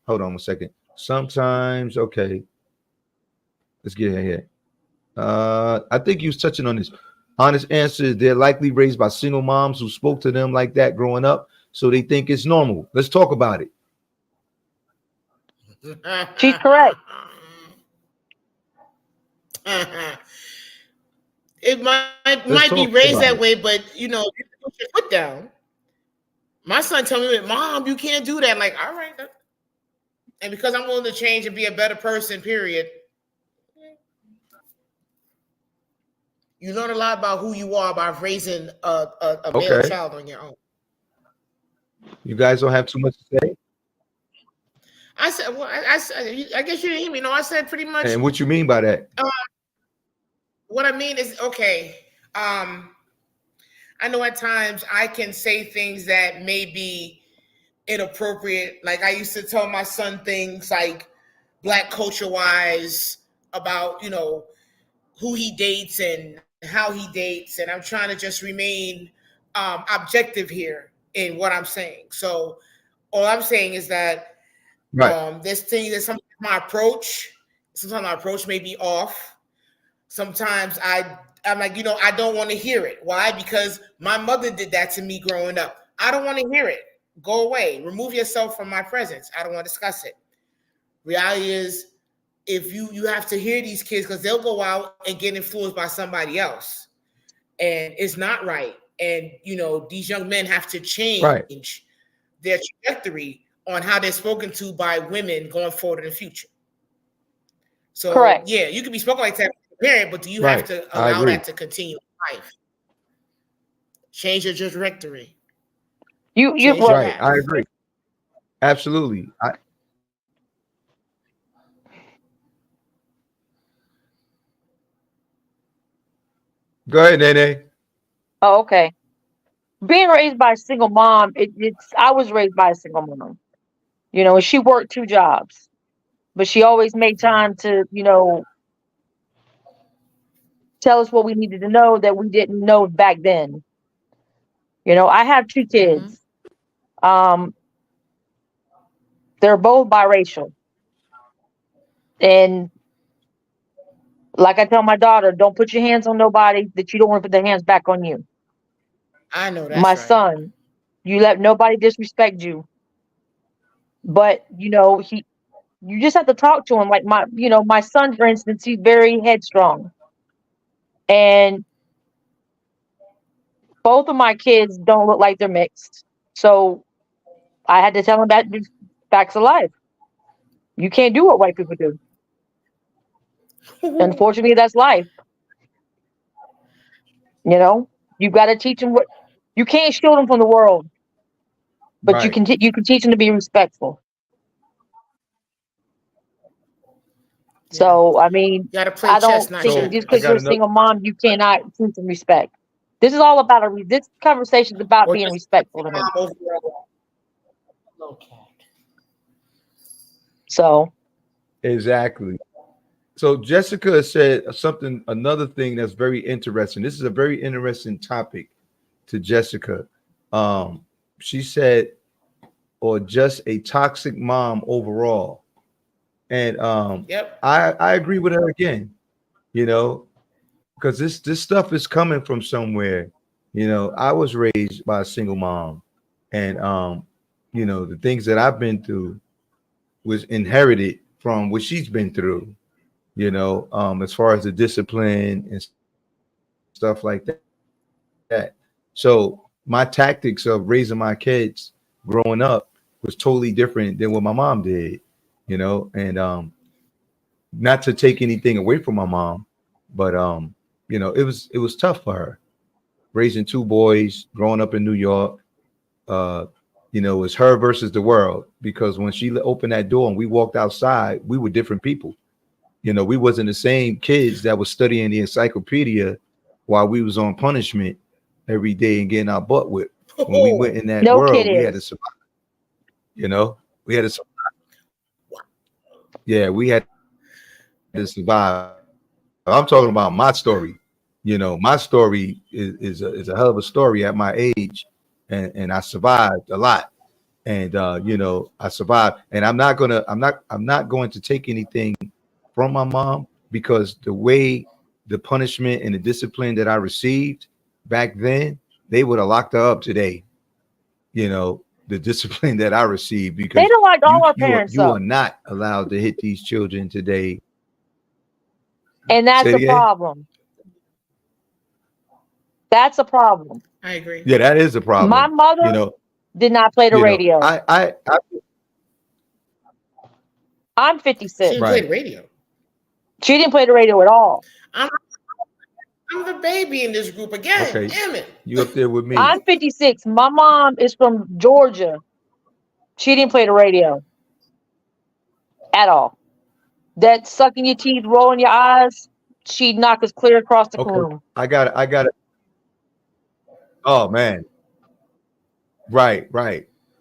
Hold on a second. Sometimes, okay. Let's get here. I think you was touching on this. Honest answer is they're likely raised by single moms who spoke to them like that growing up, so they think it's normal. Let's talk about it. She's correct. It might Let's be talk raised about that it. way, but you put your foot down. My son told me, "Mom, you can't do that." I'm like, all right, and because I'm willing to change and be a better person, period. You learn a lot about who you are by raising a male Okay. child on your own. You guys don't have too much to say. I said, well, I guess you didn't hear me. No, I said pretty much. And what you mean by that? What I mean is, okay. I know at times I can say things that may be inappropriate. Like I used to tell my son things like Black culture wise about, who he dates and how he dates. And I'm trying to just remain objective here in what I'm saying. So all I'm saying is that Right. this thing that sometimes my approach may be off. Sometimes I'm like, I don't want to hear it. Why? Because my mother did that to me growing up. I don't want to hear it. Go away. Remove yourself from my presence. I don't want to discuss it. Reality is, if you have to hear these kids, because they'll go out and get influenced by somebody else, and it's not right. And these young men have to change their trajectory on how they're spoken to by women going forward in the future. So Correct. yeah, you can be spoken like that as a parent, but do you have to allow that to continue in life? Change your trajectory. You Change your Right. path. I agree. Absolutely. Go ahead, Nene. Oh, okay. Being raised by a single mom, I was raised by a single mom. And she worked two jobs, but she always made time to, tell us what we needed to know that we didn't know back then. I have 2 kids. Um, they're both biracial. And like I tell my daughter, don't put your hands on nobody that you don't want to put their hands back on you. I know that's My right. son, you let nobody disrespect you. But, you just have to talk to him. Like my son, for instance, he's very headstrong. And both of my kids don't look like they're mixed. So I had to tell him that facts of life. You can't do what white people do. Unfortunately, that's life. You got to teach them what you can't shield them from the world, but you Right. can teach them to be respectful. Yeah. So I mean, You got to play I chess, don't not think So just I because checkers. got you're a another. single mom, you cannot teach them respect. This is all about this conversation is about Or being just respectful to me. mom overall. Okay. So Exactly. So Jessica said something, another thing that's very interesting. This is a very interesting topic to Jessica. Um, she said, or just a toxic mom overall. And Yep. I agree with her again, you know, because this stuff is coming from somewhere. I was raised by a single mom, and the things that I've been through was inherited from what she's been through, as far as the discipline and stuff like that. So my tactics of raising my kids growing up was totally different than what my mom did, and not to take anything away from my mom, but it was tough for her raising 2 boys, growing up in New York. Uh, it was her versus the world, because when she opened that door and we walked outside, we were different people. We wasn't the same kids that was studying the encyclopedia while we was on punishment every day and getting our butt whipped. When we went in that no kid world, we had to is. survive. We had to, yeah, we had to survive. I'm talking about my story. My story is a hell of a story at my age, and I survived a lot. And I survived, and I'm not going to take anything from my mom, because the way the punishment and the discipline that I received back then, they would have locked her up today. The discipline that I received, They because don't like you all our you are parents you are though, not allowed to hit these children today. and Say that's it a again. problem. That's a problem. I agree. Yeah, that is a My problem. mother did not play the radio. I I'm She didn't 56. play the right. radio. She didn't play the radio at all. I'm, I'm the baby in this group again. Okay, Damn it. you up there with me? I'm 56. My mom is from Georgia. She didn't play the radio at all. That sucking your teeth, rolling your eyes, she'd knock us clear across the Okay, room. I got it. Oh man, right.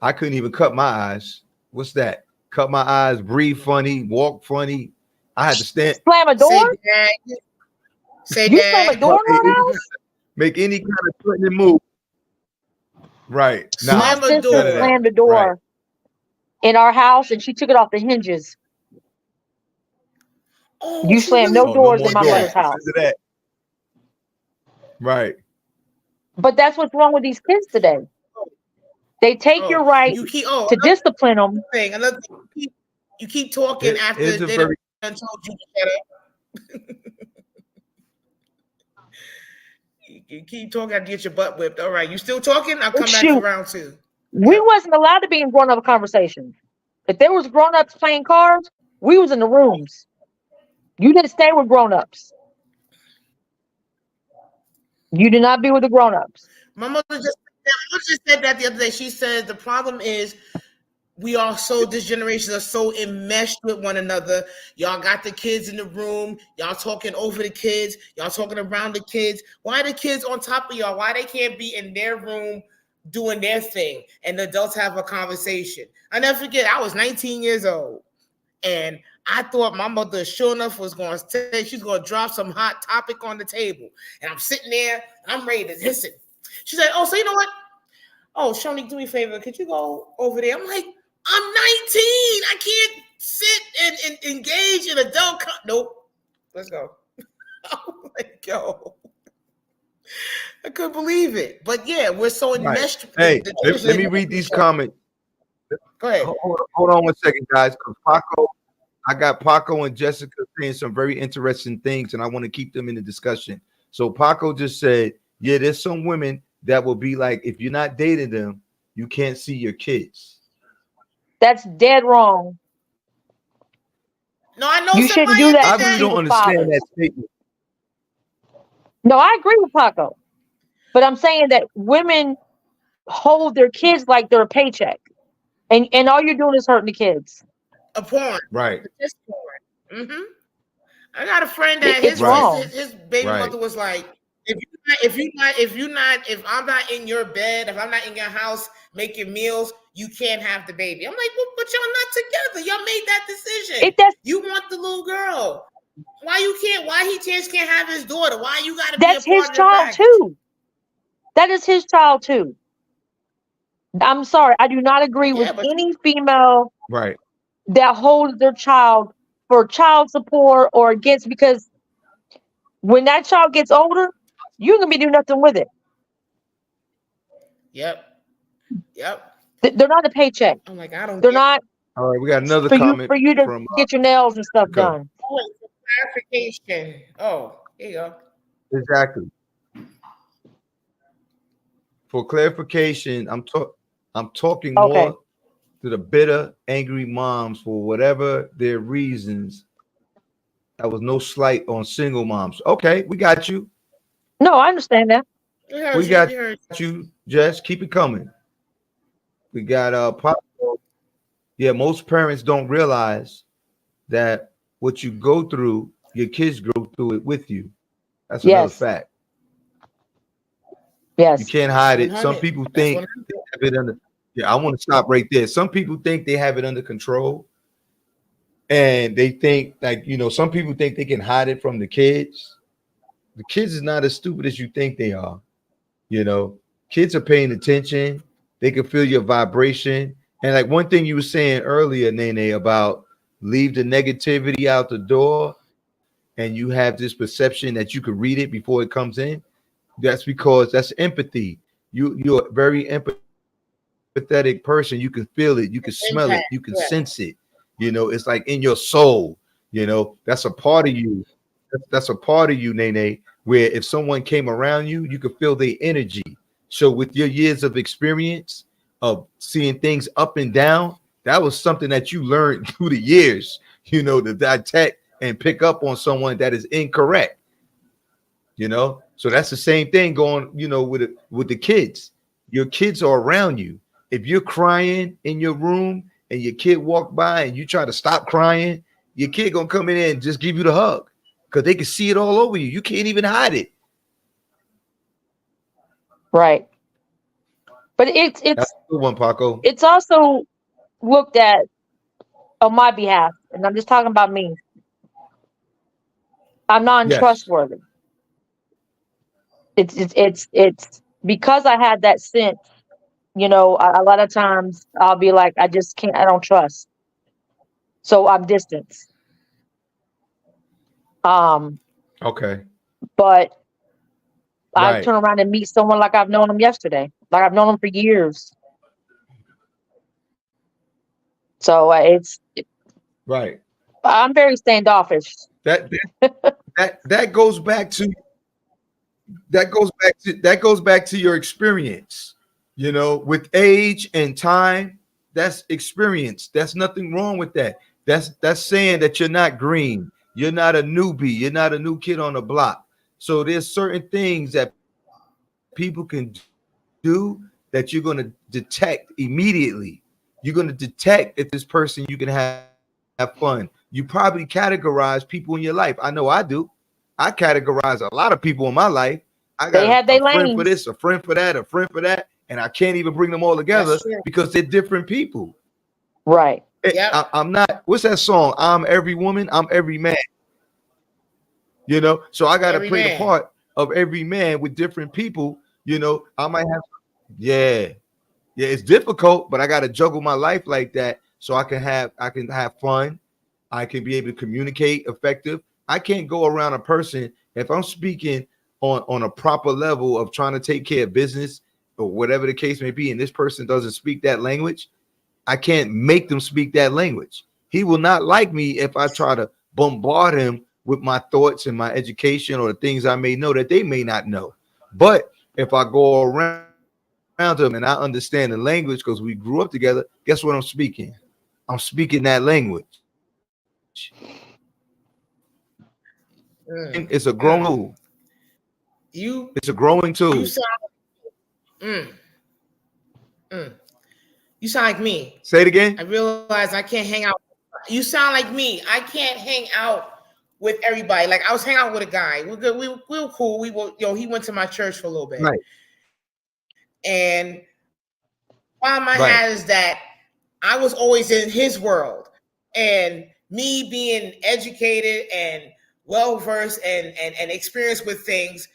I couldn't even cut my eyes. What's that? Cut my eyes, breathe funny, walk funny. I had to stand, Slam a door? Say dad. Say You slam a dad. door in our house? make any kind of threatening move. Right. My Nah, Slam a sister none of door. that. slammed a Right. door in our house and she took it off the hinges. Oh, You she slam really no Oh, no doors in more did my doors. mother's that. house. Listen to that. Right. But that's what's wrong with these kids today. They take Oh, your right you keep. Oh, to discipline them. another thing. You keep talking It after is a they done very told you to shut up. You keep talking after you get your butt whipped. All right, you still talking? I'll come back for Shoot, round 2. we wasn't allowed to be in grown-up conversations. If there was grown-ups playing cards, we was in the rooms. You didn't stay with grown-ups. You did not be with the grown-ups. My mother just said that the other day. She said the problem is this generation are so enmeshed with one another. Y'all got the kids in the room. Y'all talking over the kids. Y'all talking around the kids. Why the kids on top of y'all? Why they can't be in their room doing their thing and the adults have a conversation? I never forget, I was 19 years old. And I thought my mother, sure enough, was going to say she's going to drop some hot topic on the table. And I'm sitting there, I'm ready to listen. She said, oh, so you know what? Oh, Shoni, do me a favor. Could you go over there? I'm like, I'm 19. I can't sit and engage in adult. Nope. Let's go. I'm like, yo. I couldn't believe it. But yeah, we're so enmeshed. Hey, let me read these comments. Go ahead. Hold on 1 second, guys. Because Paco, I got Paco and Jessica saying some very interesting things, and I want to keep them in the discussion. So Paco just said, yeah, there's some women that will be like, if you're not dating them, you can't see your kids. That's dead wrong. No, I know you shouldn't do that. I really don't understand that statement. No, I agree with Paco. But I'm saying that women hold their kids like they're a paycheck. And all you're doing is hurting the kids. A porn. Right. Just porn. Mm-hmm. I got a friend that his baby mother was like, if I'm not in your bed, if I'm not in your house making meals, you can't have the baby. I'm like, well, but y'all not together. Y'all made that decision. You want the little girl. Why you can't? Why he just can't have his daughter? Why you got to be a part of the That's his child too. That is his child too. I'm sorry, I do not agree with any female that holds their child for child support or against, because when that child gets older, you're gonna be doing nothing with it. Yep. They're not a paycheck. I'm like, I don't. They're not. All right, we got another comment for you to get your nails and stuff done. Oh, clarification. Oh, here you go. Exactly. For clarification, I'm talking more to the bitter, angry moms for whatever their reasons. That was no slight on single moms. Okay, we got you. No, I understand that. We got you, Jess. Keep it coming. We got Pablo. Yeah, most parents don't realize that what you go through, your kids go through it with you. That's another fact. Yes. You can't hide it. Some people think they have it under. Yeah, I want to stop right there. Some people think they have it under control. And they think, like, some people think they can hide it from the kids. The kids is not as stupid as you think they are. Kids are paying attention. They can feel your vibration. And like one thing you were saying earlier, Nene, about leave the negativity out the door, and you have this perception that you could read it before it comes in. That's because that's empathy. You're a very empathetic person. You can feel it. You can smell it. You can sense it. It's like in your soul. That's a part of you. That's a part of you, Nene, where if someone came around you, you could feel their energy. So with your years of experience of seeing things up and down, that was something that you learned through the years, to detect and pick up on someone that is incorrect. So that's the same thing going, with the kids. Your kids are around you. If you're crying in your room and your kid walk by and you try to stop crying, your kid gonna come in and just give you the hug because they can see it all over you. You can't even hide it. Right. But it's That's a good one, Paco. It's also looked at on my behalf, and I'm just talking about me. I'm non-trustworthy. It's because I had that sense. A lot of times I'll be like, I just can't. I don't trust. So I'm distanced. Okay. But I turn around and meet someone like I've known them yesterday, like I've known them for years. So right. I'm very standoffish. That goes back to your experience. With age and time, that's experience. That's nothing wrong with that. That's saying that you're not green. You're not a newbie. You're not a new kid on the block. So there's certain things that people can do that you're going to detect immediately. You're going to detect if this person you can have fun. You probably categorize people in your life. I know I do. I categorize a lot of people in my life. I got a friend for this, a friend for that, a friend for that, and I can't even bring them all together because they're different people. Right. Yep. I'm not. What's that song? I'm every woman. I'm every man. So I got to Every play the man. part of every man with different people. I might have. Yeah, yeah. It's difficult, but I got to juggle my life like that so I can have fun. I can be able to communicate effective. I can't go around a person if I'm speaking on a proper level of trying to take care of business or whatever the case may be, and this person doesn't speak that language. I can't make them speak that language. He will not like me if I try to bombard him with my thoughts and my education or the things I may know that they may not know. But if I go around him and I understand the language because we grew up together, guess what I'm speaking? I'm speaking that language. It's a Mm, growing tool. mm. You It's a growing you tool. sound mm, mm. You sound like me. Say it again. I realize I can't hang out. You sound like me. I can't hang out with everybody. Like I was hanging out with a guy. We're good. We were cool. We were he went to my church for a little bit. Right, And problem I right, had is that I was always in his world. And me being educated and well versed and experienced with things,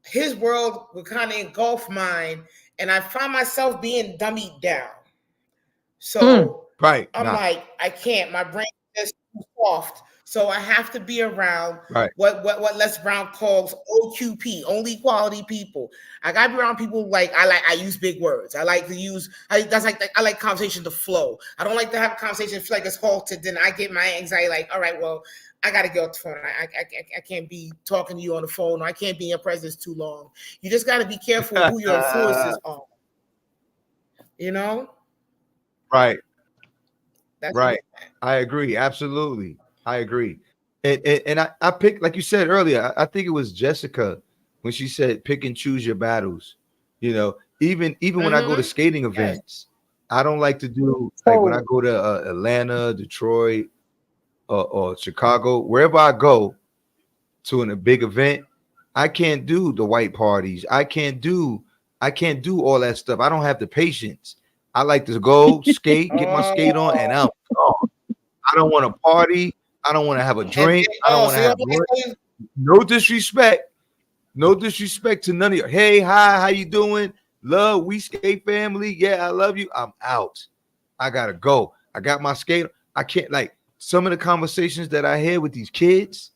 his world would kind of engulf mine. And I found myself being dummied down. Mm. So right. I'm Nah, like, I can't. My brain is too soft. So I have to be around right. what Les Brown calls OQP, only quality people. I gotta be around people I use big words. I like to use I like conversation to flow. I don't like to have a conversation feel like it's halted. Then I get my anxiety like, all right, well, I gotta get off the phone. I can't be talking to you on the phone, or I can't be in your presence too long. You just gotta be careful who your influences are. You know? Right, That's right. I agree. Absolutely. I agree. And I picked, like you said earlier, I think it was Jessica when she said pick and choose your battles. Even when I go to skating yes. events, I don't like to do like when I So go to Atlanta, Detroit, or Chicago, wherever I go to a big event, I can't do the white parties. I can't do all that stuff. I don't have the patience. I like to go skate, get my skate on, and Oh, I'm gone. I don't want to party. I don't want to have a and drink. then, I don't want so to you have don't lunch. like No disrespect. No disrespect to none of you. Hey, hi, how you doing? Love, we skate family. Yeah, I love you. I'm out. I gotta go. I got my skate. I can't like some of the conversations that I hear with these kids,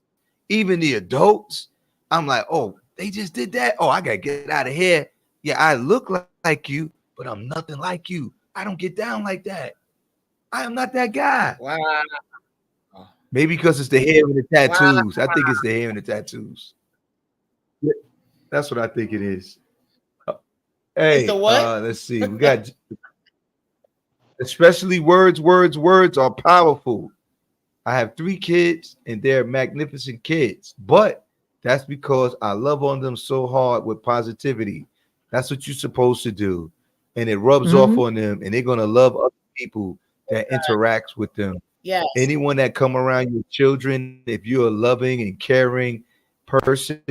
even the adults. I'm like, oh, they just did that. Oh, I gotta get out of here. Yeah, I look like you, but I'm nothing like you. I don't get down like that. I am not that guy. wow, Maybe because it's the hair and the wow. tattoos. I think it's the hair and the tattoos. Yeah, that's what I think it is. Uh, It's the Hey, what? let's see. We got especially words are powerful. I have 3 kids and they're magnificent kids, but that's because I love on them so hard with positivity. That's what you're supposed to do. And it rubs off mhm. on them and they're going to love other people that interacts with them. Yes. Anyone that come around your children, if you're a loving and caring person,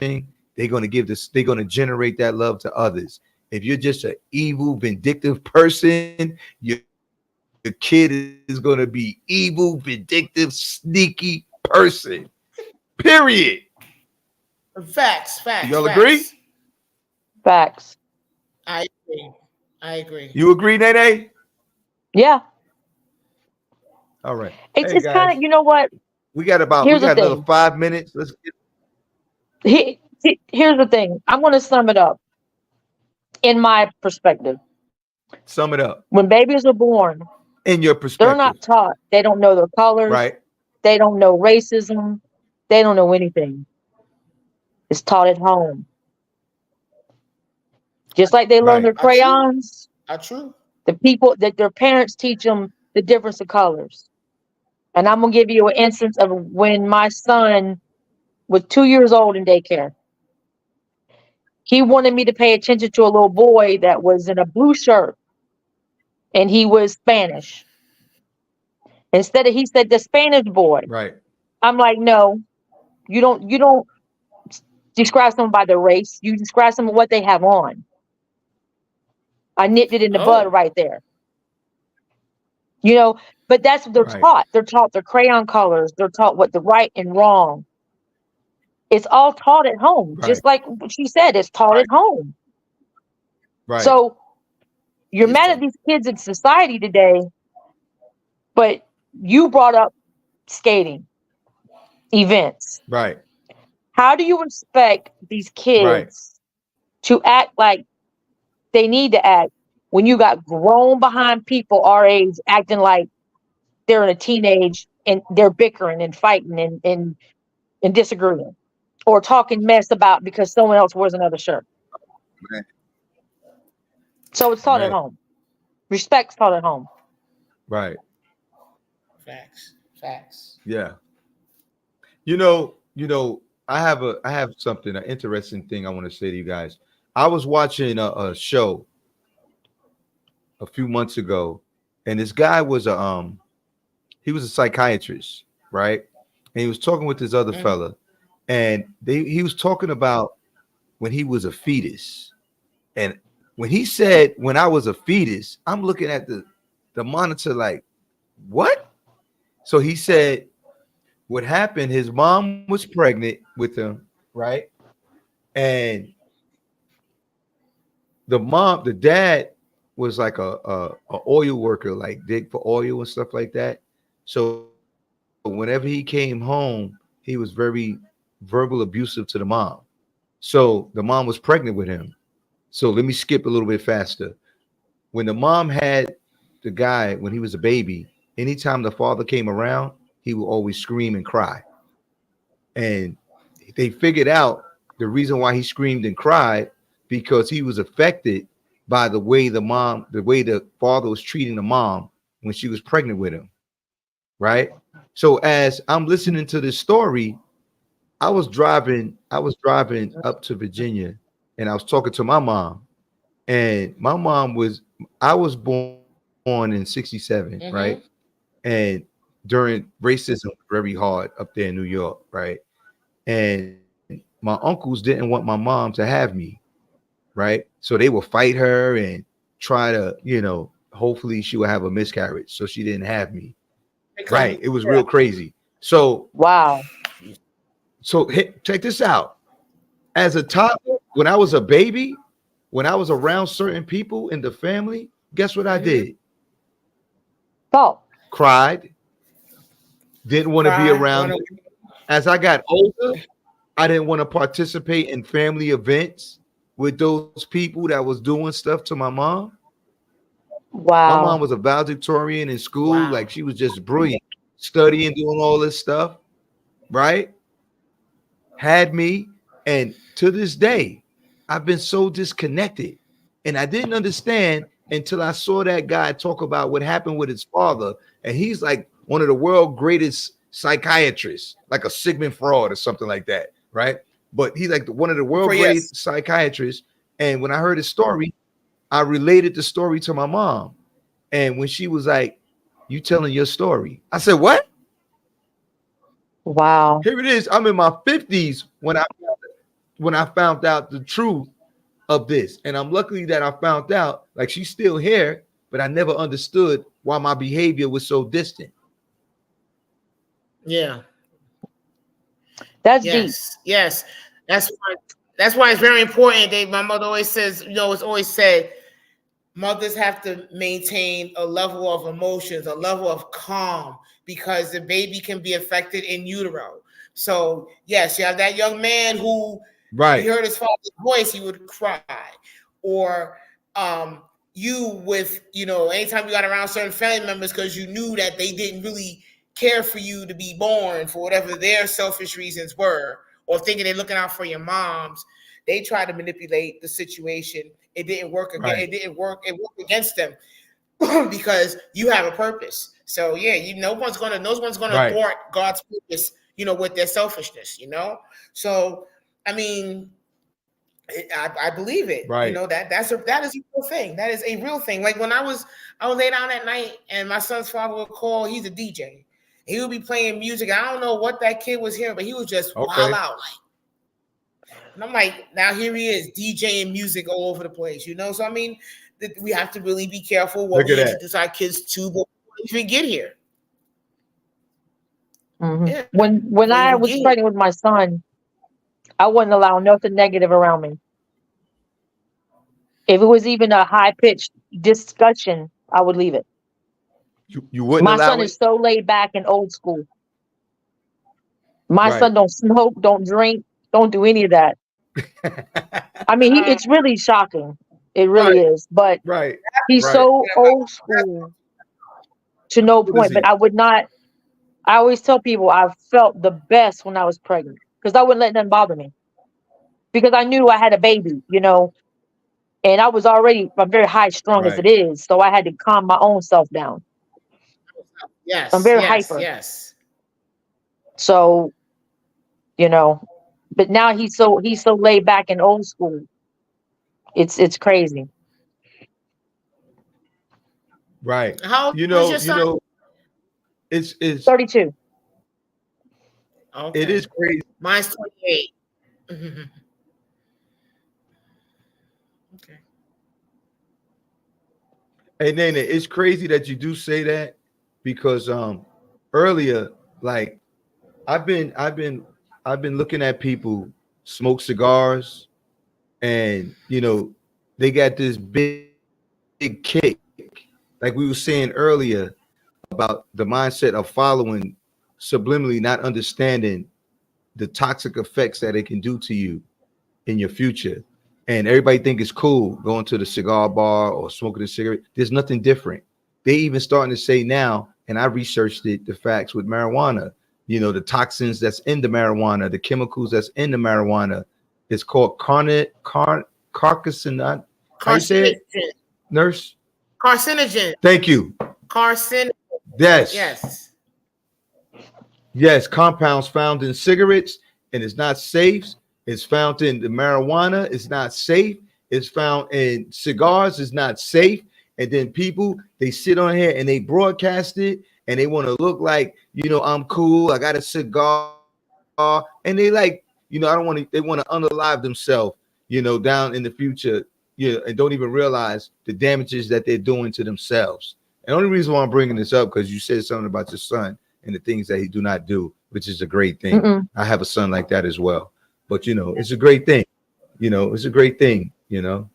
they're going to generate that love to others. If you're just an evil, vindictive person, your kid is going to be evil, vindictive, sneaky person. Period. Facts, Y'all facts, agree? facts. Facts. I agree. I agree. You agree, Nene? Yeah. All right. Hey It's kind guys, of, you know what? we Here's the got another thing. 5 minutes. Let's get Here's the thing. I'm going to sum it up in my perspective. sum it up When babies are born, in your they're perspective, not taught. They don't know their colors. right? They don't know racism. They don't know anything. It's taught at home. Just like they learn Right. their Are true. crayons, Are true. the people that their parents teach them the difference of colors. And I'm going to give you an instance of when my son was 2 years old in daycare. He wanted me to pay attention to a little boy that was in a blue shirt and he was Spanish. Instead of he said the Spanish boy. Right. I'm like, no, you don't describe someone by their race. You describe someone what they have on. I nipped it in the bud Oh, right there. You know, But that's what they're Right. taught. They're taught the crayon colors. They're taught what the right and wrong. It's all taught at home. Right. Just like she said, it's taught at home. Right. So you're It's mad at the these kids in society today, but you brought up skating events. Right. How do you expect these Right. kids to act like they need to act when you got grown behind people our age acting like they're in a teenage and they're bickering and fighting and disagreeing or talking mess about because someone else wears another shirt? Man. So it's taught at Man. home. Respect's taught at home. Right. facts. Yeah. I have something, an interesting thing I want to say to you guys. I was watching a show a few months ago, and this guy was he was a psychiatrist, right? And he was talking with this other fella, and he was talking about when he was a fetus. And when he said when I was a fetus, I'm looking at the monitor like, what? So he said what happened, his mom was pregnant with him, right? And the dad was like a oil worker, like dig for oil and stuff like that. So whenever he came home, he was very verbal abusive to the mom. So the mom was pregnant with him. So let me skip a little bit faster. When the mom had the guy when he was a baby, anytime the father came around, he would always scream and cry. And they figured out the reason why he screamed and cried because he was affected by the way the father was treating the mom when she was pregnant with him. Right. So as I'm listening to this story, I was driving up to Virginia and I was talking to my mom. And my mom I was born in 67, right? And during racism was very hard up there in New York, right? And my uncles didn't want my mom to have me, right? So they would fight her and try to, hopefully she would have a miscarriage. So she didn't have me. Because Right. It was real crazy. So, Wow. check this out. As a toddler, when I was a baby, when I was around certain people in the family, guess what I did? Thought. Cried, didn't want to be around them. As I got older, I didn't want to participate in family events with those people that was doing stuff to my mom. My mom Wow. was a valedictorian in school. wow. Like she was just brilliant, studying, doing all this stuff, right? Had me. And to this day, I've been so disconnected. And I didn't understand until I saw that guy talk about what happened with his father. And he's like one of the world's greatest psychiatrists, like a Sigmund Freud or something like that, right? But he's like one of the world Yes. great psychiatrists. And when I heard his story, I related the story to my mom. And when she was like, "You telling your story?" I said, "What?" Wow. Here it is. I'm in my 50s when I found out the truth of this. And I'm lucky that I found out, like she's still here, but I never understood why my behavior was so distant. Yeah. That's deep. Yes. That's why it's very important. My mother always says, it's always said, mothers have to maintain a level of emotions, a level of calm, because the baby can be affected in utero. So yes, you have that young man who he heard his father's voice, he would cry. Or you with, anytime you got around certain family members because you knew that they didn't really care for you to be born for whatever their selfish reasons were, or thinking they're looking out for your moms, they try to manipulate the situation. It didn't work again. Right. It didn't work. It worked against them because you have a purpose. So yeah, no one's gonna thwart God's purpose, with their selfishness, So I mean, I believe it. Right. That is a real thing. That is a real thing. Like when I was lay down at night and my son's father would call. He's a DJ. He would be playing music. I don't know what that kid was hearing, but he was just wild out. And I'm like, now here he is DJing music all over the place, So I mean, we have to really be careful what we introduce our kids to. But even get here. Yeah, When before you I even was get here. pregnant with my son, I wouldn't allow nothing negative around me. If it was even a high pitched discussion, I would leave it. You wouldn't My allow son it? is so laid back and old school. My Right. son don't smoke, don't drink, don't do any of that. I mean, it's really shocking. It really Right, is. But right, he's right. so old school to no What is point. But he? I would not. I always tell people I felt the best when I was pregnant because I wouldn't let nothing bother me because I knew I had a baby, and I was already I'm very high strung as Right, it is, so I had to calm my own self down. I'm Yes, very yes, hyper, yes. so you know. But now he's so laid back and old school. It's crazy. right. How old is your son? It's 32. it Okay, is crazy. mine's 28. Okay. Hey, Nana, it's crazy that you do say that because earlier, like I've been I've been I've been looking at people smoke cigars and they got this big kick. Like we were saying earlier about the mindset of following subliminally, not understanding the toxic effects that it can do to you in your future. And everybody think it's cool going to the cigar bar or smoking a cigarette. There's nothing different. They even starting to say now, and I researched it, the facts with marijuana, the toxins that's in the marijuana, the chemicals that's in the marijuana. It's called carcinogen. How you say it, Carcinogen. nurse? Carcinogen. Thank you. Carcinogen. Yes. Yes. Yes, compounds found in cigarettes and it's not safe. It's found in the marijuana. It's not safe. It's found in cigars. It's not safe. And then people, they sit on here and they broadcast it and they want to look like, I'm cool. I got a cigar. And they like, I don't want to, they want to unalive themselves, down in the future, and don't even realize the damages that they're doing to themselves. And the only reason why I'm bringing this up, because you said something about your son and the things that he do not do, which is a great thing. Mm-mm. I have a son like that as well. But it's a great thing. It's a great thing. He goes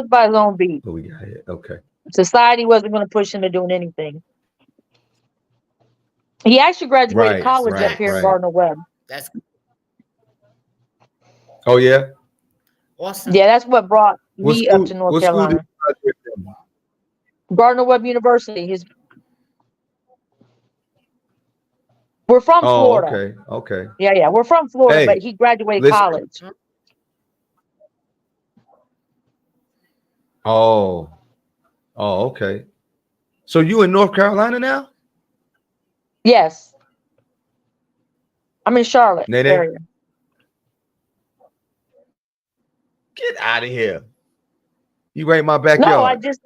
by his own beat. What we got here? Okay. Society wasn't going to push him to doing anything. He actually graduated Right, That's college up right, here in facts. right. Gardner Webb. That's Oh yeah. awesome. Yeah, that's what brought What me up school? to North What school did Carolina. you graduate from? Gardner Webb University. We're from Oh, Florida. okay, okay. Yeah, we're from Florida, but Hey, he graduated listen. college. Oh, okay. So you in North Carolina now? Yes, I'm in Charlotte Nene? area. Get out of here. You right in my No, I backyard. just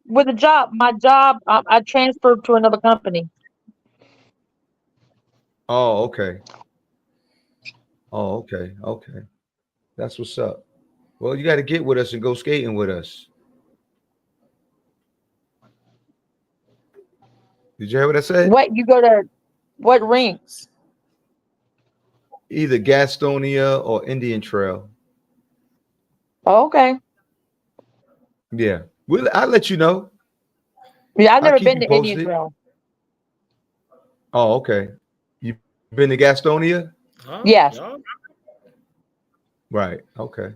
with a job. My job, I transferred to another company. Oh, okay. Oh, okay. Okay. That's what's up. Well, you got to get with us and go skating with us. Did you hear what I said? What you go to? What rink? Either Gastonia or Indian Trail. Oh, okay. Yeah. I'll let you know. Yeah, I've I'll never keep been you to Indian posted. Trail. Oh, okay. You been to Gastonia? Huh? Yes. Yeah. Right. Okay.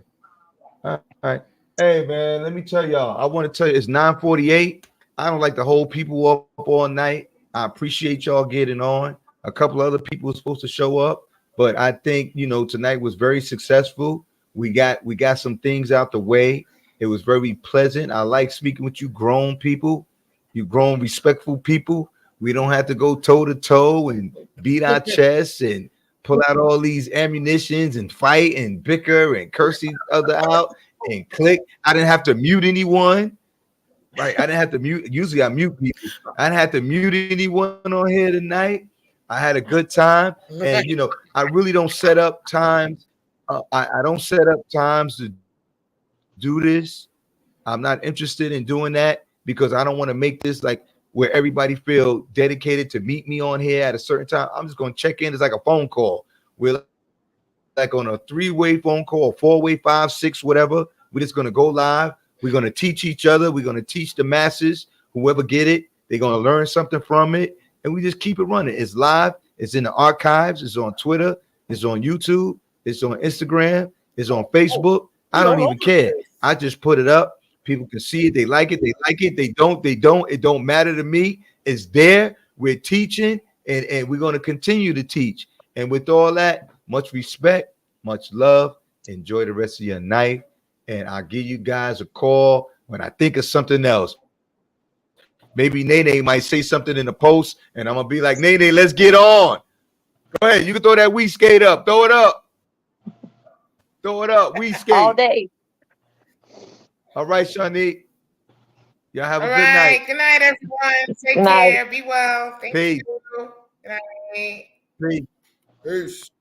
All right. Hey man, let me tell y'all. I want to tell you it's 9:48. I don't like to hold people up all night. I appreciate y'all getting on. A couple other people were supposed to show up, but I think tonight was very successful. We got some things out the way. It was very pleasant. I like speaking with you grown people, you grown respectful people. We don't have to go toe to toe and beat our chests and pull out all these ammunitions and fight and bicker and curse each other out and click. I didn't have to mute anyone. Right. I didn't have to mute. Usually I mute people. I didn't have to mute anyone on here tonight. I had a good time. And I really don't set up times. I don't set up times to do this. I'm not interested in doing that because I don't want to make this like where everybody feel dedicated to meet me on here at a certain time. I'm just going to check in. It's like a phone call. We're like on a 3-way phone call, 4-way, 5, 6, whatever. We're just going to go live. We're going to teach each other. We're going to teach the masses. Whoever get it, they're going to learn something from it. And we just keep it running. It's live. It's in the archives. It's on Twitter. It's on YouTube. It's on Instagram. It's on Facebook. I don't even care. I just put it up. People can see it. They like it. They like it. They don't. They don't. It don't matter to me. It's there. We're teaching, and we're going to continue to teach. And with all that, much respect, much love. Enjoy the rest of your night. And I'll give you guys a call when I think of something else. Maybe Nene might say something in the post, and I'm going to be like, Nene, let's get on. Go ahead. You can throw that weed skate up. Throw it up. Throw it up. Weed skate. All day. All right, Shanique. Y'all have a All good right. night. Good night, everyone. Take Good night. care. Be well. Thank Peace. you. Good night. Peace. Peace.